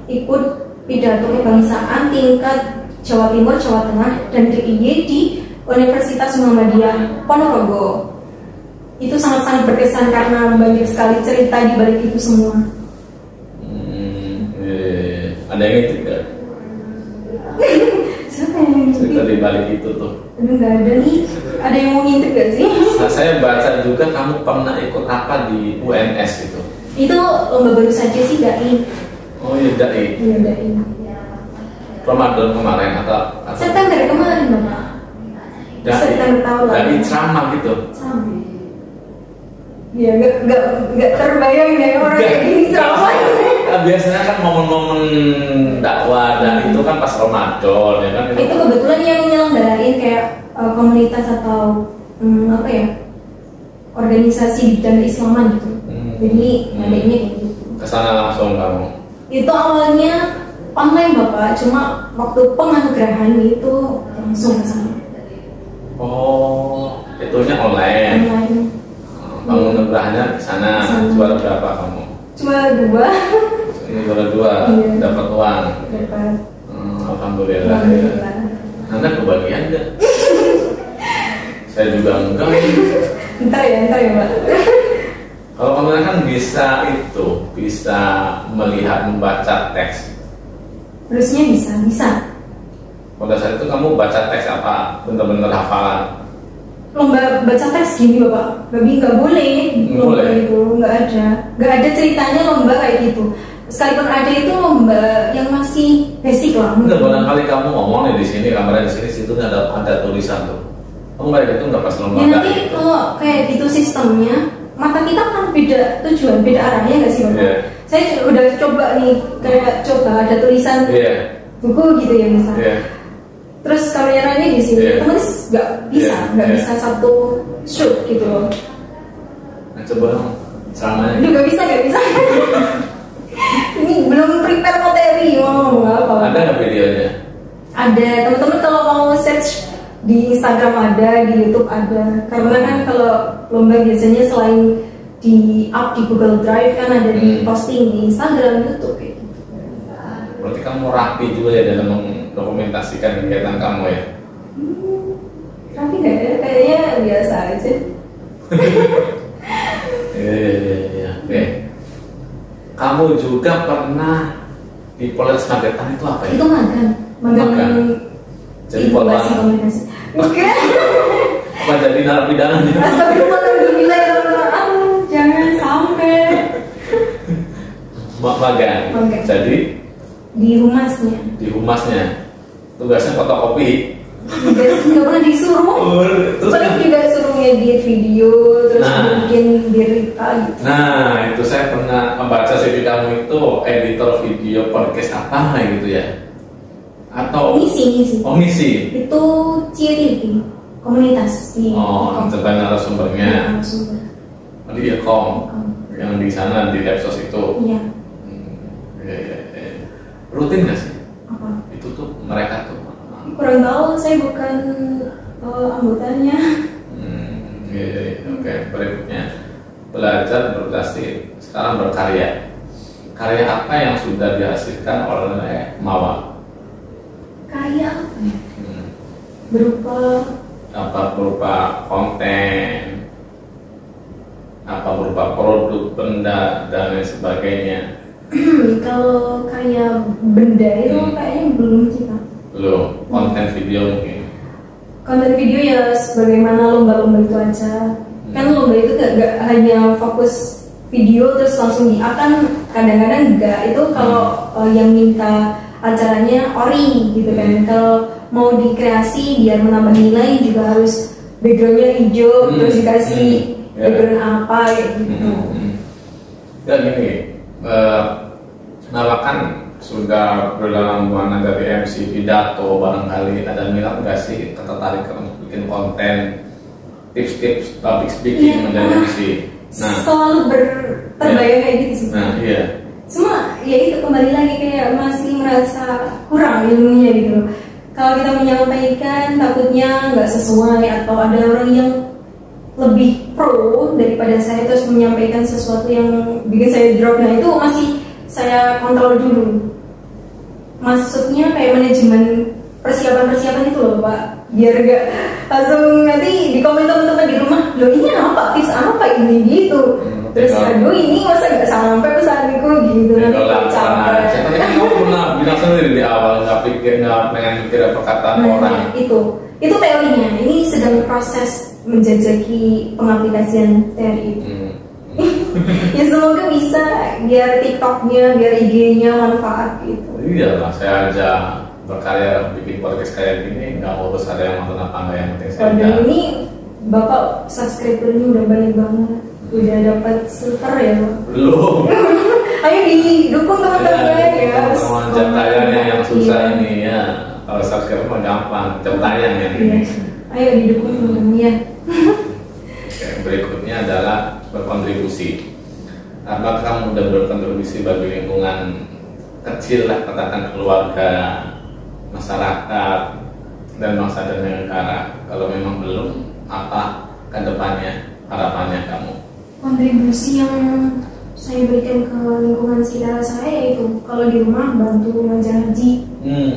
ikut pidato kebangsaan tingkat Jawa Timur, Jawa Tengah dan DIY di Universitas Muhammadiyah Ponorogo. Itu sangat-sangat berkesan karena banyak sekali cerita di balik itu semua. Ada yang ngintip gak? Siapa yang ngintip? Cerita di balik itu tuh. Aduh nggak ada nih. Ada yang mau ngintip gak sih? Saya baca juga kamu pernah ikut apa di UNS itu? Itu lomba baru saja sih DAI. Oh iya DAI. Iya DAI. Ramadan kemarin atau September kemarin Bapak. September tahun lalu. DAI ceramah gitu. Ceramah. Iya nggak terbayang ya orang kayak gini ceramah. Biasanya kan momen-momen dakwah dan itu kan pas Ramadan ya kan. Itu kebetulan yang nyelenggarain kayak komunitas atau organisasi bidang keislaman gitu. Jadi adanya kayak gitu. Kesana langsung kamu? Itu awalnya online Bapak, cuma waktu penganugerahan itu langsung ke sana. Oh, itunya online. Penganugerahannya ke sana. Juara berapa kamu? Cuma 2. Juara 2. Iya. Dapat uang. Dapat. Alhamdulillah. Ya. Anda kebagian nggak? Saya juga enggak. Ntar ya Pak. Kalau kamu kan bisa melihat membaca teks. Harusnya bisa. Pada saat itu kamu baca teks apa? Bener-bener hafalan? Lomba baca teks gini Bapak, nggak boleh. Lomba itu nggak ada ceritanya lomba kayak gitu. Sekalipun ada itu lomba yang masih basic lah. Enggak, barangkali kamu ngomong nih di sini, kamera di sini, situ ada tulisan tuh. Kamu kayak gitu nggak pas lomba? Ya nanti kalau kayak gitu sistemnya, mata kita kan beda tujuan, beda arahnya nggak sih Bapak? Yeah. Saya udah coba nih, kayak coba ada tulisan buku gitu ya misalnya. Terus kameranya di sini, otomatis nggak bisa satu shoot gitu loh. Nah, coba dong, selamanya. Nggak bisa. Ini belum prepare materi, mau ngomong apa? Ada nggak videonya? Ada, teman-teman kalau mau search di Instagram ada, di YouTube ada. Karena kan kalau lomba biasanya selain di up di Google Drive kan ada di posting di Instagram, YouTube gitu. Berarti kamu rapi juga ya dalam mendokumentasikan kegiatan kamu ya? Rapi nggak ya? Kayaknya biasa aja. Iya. Oke. Kamu juga pernah di Polres Magetan itu apa ya? Itu magang. Jadi inkubasi komunikasi. Bukan. Apa jadi narapidana nih? Astagfirullah, jangan sampai. Magang. Jadi di humasnya. Tugasnya fotokopi. Nggak pernah disuruh. Terus juga suruh ngedit video, terus bikin berita gitu. Nah, itu saya pernah membaca CV kamu itu editor video podcast apa gitu ya? Atau misi. Itu CTV, komunitas di coba narasumbernya. Di Ekom. Yang di sana di Lepsos itu. Iya. Rutin nggak sih? Apa? Itu tuh mereka tuh. Kurang tahu, saya bukan anggotanya. Oke, berikutnya belajar berprestasi, sekarang berkarya. Karya apa yang sudah dihasilkan oleh Mawa? Karya apa ya? Berupa konten, apa berupa produk, benda dan lain sebagainya. Kalau karya benda itu kayaknya belum sih Pak. Belum, konten video mungkin. Konten video ya sebagaimana lomba-lomba itu aja. Kan lomba itu gak hanya fokus video terus langsung kan kadang-kadang enggak. Itu kalau yang minta acaranya ori gitu kan. Kalau mau dikreasi biar menambah nilai juga harus backgroundnya hijau, terus dikasih background apa kayak gitu. Ya gini, Nala kan sudah berdalam buana dari MC pidato, barangkali ada minat nggak sih ketertarikan untuk bikin konten, tips-tips public speaking menjadi MC? Nah, selalu terbayang kayak gitu sih. Nah, iya. Cuma ya itu kembali lagi kayak masih merasa kurang ilmunya gitu. Kalau kita menyampaikan takutnya nggak sesuai atau ada orang yang lebih pro daripada saya terus menyampaikan sesuatu yang bikin saya drop. Nah itu masih saya kontrol dulu. Maksudnya kayak manajemen persiapan itu loh Pak, biar gak langsung nanti di komen teman-teman di rumah, loh ini apa, tips apa ini gitu. Terus aduh ini masa gak sampai pesanku gitu, nanti capek. Tadi kan kamu pernah bilang sendiri di awal nggak pengen mikir perkataan orang. Itu teorinya. Ini sedang proses menjajaki pengaplikasian teori itu. Ya semoga bisa biar TikToknya, biar IG-nya manfaat gitu. Iyalah, saya aja berkarya bikin podcast kayak gini nggak urus ada yang nonton apa nggak, yang penting saya aja. Ini Bapak subscribernya udah banyak banget, udah dapat silver ya Pak? Belum. Ayo didukung teman-teman ya. Jam tayangnya yang susah ini ya. Kalau subscriber mah gampang, jam tayang ya. Ayo didukung teman-teman ya. Berikutnya adalah berkontribusi. Apakah kamu sudah berkontribusi bagi lingkungan kecil lah, katakan keluarga, masyarakat, dan bangsa dan negara? Kalau memang belum, apa ke depannya harapannya kamu? Kontribusi yang saya berikan ke lingkungan sekitar saya itu kalau di rumah bantu ngajar haji.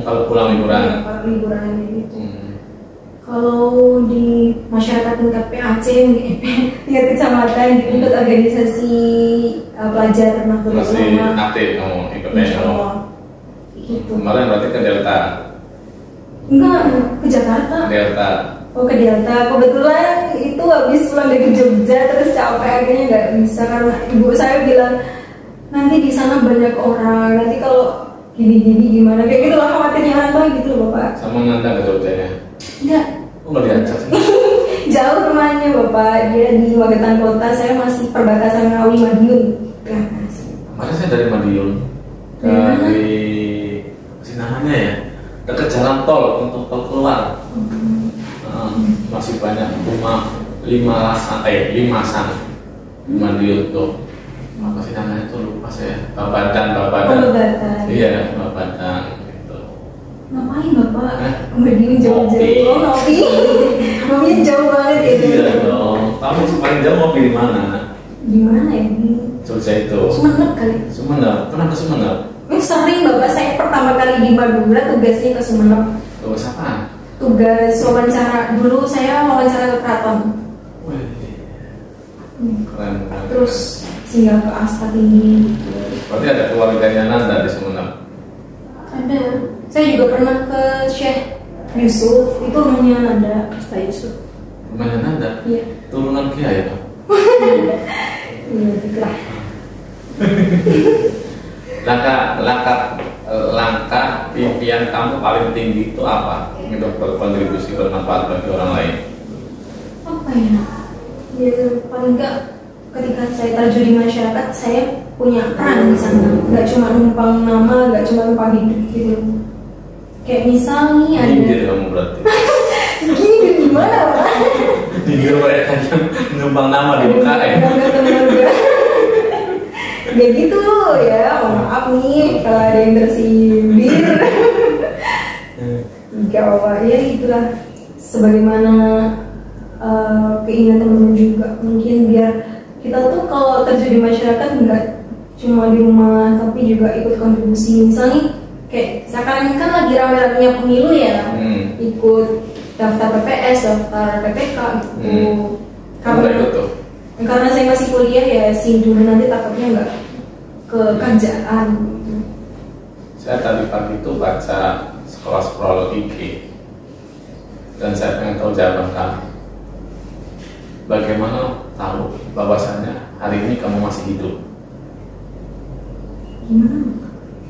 Kalau pulang liburan. Kalau liburan gitu. Kalau di masyarakat tingkat PAC, tingkat kecamatan, ikut organisasi pelajar Nahdlatul Ulama. Masih aktif kamu ikutnya? Gitu. Kemarin berarti ke Delta? Enggak, ke Jakarta. Delta. Oh, ke Delta. Kebetulan itu habis pulang dari Jogja terus capek akhirnya nggak bisa karena ibu saya bilang nanti di sana banyak orang, nanti kalau gini-gini gimana kayak gitu lah, khawatirnya orang tua gitu loh Bapak. Sama nantang ke Jogjanya? Enggak. Oh, nggak diajak sih? Jauh rumahnya Bapak, dia di Magetan Kota, saya masih perbatasan Ngawi Madiun. Kemarin saya saya dari Madiun, dari apa sih namanya ya, dekat jalan tol untuk tol keluar. Masih banyak rumah limasan di Madiun tuh. Apa sih namanya tuh, lupa saya. Babadan. Iya, Babadan gitu. Ngapain Bapak? Madiun jauh-jauh. Oh, ngopi. Ngopinya jauh banget itu. Iya dong. Kamu paling jauh ngopi di mana? Di mana ya? Jogja itu. Sumenep kali. Sumenep. Kenapa Sumenep? Sering Bapak, saya pertama kali di Madura tugasnya ke Sumenep. Tugas apa? Tugas wawancara. Dulu saya wawancara ke keraton. Wih, keren. Terus singgah ke Asta Tinggi. Berarti ada keluarganya Nanda di Sumenep? Ada. Saya juga pernah ke Syekh Yusuf. Itu rumahnya Nanda, Asta Yusuf. Rumahnya Nanda? Iya. Turunan Kiai ya? Iya, itulah. Langkah impian kamu paling tinggi itu apa? Untuk berkontribusi bermanfaat bagi orang lain. Apa ya? Ya paling enggak ketika saya terjun di masyarakat, saya punya peran di sana. Nggak cuma numpang nama, nggak cuma numpang hidup gitu. Kayak misal nih ada. Nyindir kamu berarti. Gini gimana Pak? Nyindir mereka yang numpang nama di UKM. Ya gitu ya, maaf nih kalau ada yang tersindir. Gak apa-apa, ya itulah sebagaimana keinginan teman-teman juga. Mungkin biar kita tuh kalau terjun di masyarakat nggak cuma di rumah, tapi juga ikut kontribusi. Misalnya kayak sekarang kan lagi rame-ramenya pemilu ya, ikut daftar PPS, daftar PPK gitu. Karena saya masih kuliah ya, sih dulu nanti takutnya nggak ke kerjaan. Saya tadi pagi itu baca scroll IG dan saya pengen tahu jawaban kamu. Bagaimana tahu bahwasannya hari ini kamu masih hidup? Gimana?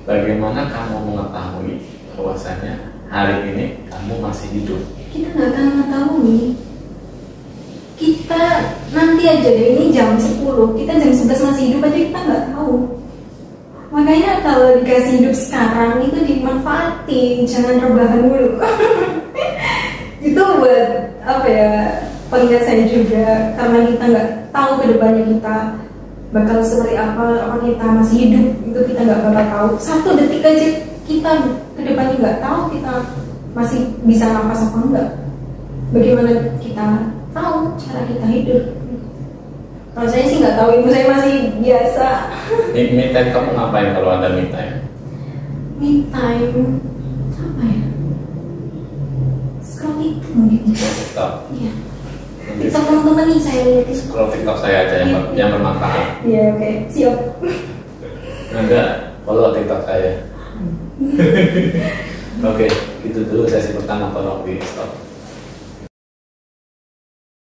Bagaimana kamu mengetahui bahwasannya hari ini kamu masih hidup? Kita nggak akan mengetahui. Kita nanti aja deh, ini jam 10, kita jam 11 masih hidup aja kita nggak tahu. Makanya kalau dikasih hidup sekarang itu dimanfaatin, jangan rebahan dulu. Itu buat apa ya, pengingat saya juga, karena kita nggak tahu kedepannya kita bakal seperti apa kita masih hidup, itu kita nggak bakal tahu. 1 detik aja kita kedepannya nggak tahu kita masih bisa nafas apa enggak. Bagaimana kita tahu cara kita hidup? Kalau saya sih nggak tahu, ibu saya masih biasa. Me time kamu ngapain kalau ada me time? Me time apa ya? Scroll TikTok mungkin. TikTok. Iya. TikTok teman-teman nih saya lihat. Scroll TikTok saya aja yang bermanfaat. Iya, oke, siap. Enggak, follow TikTok saya. Oke, itu dulu sesi pertama, tolong di stop.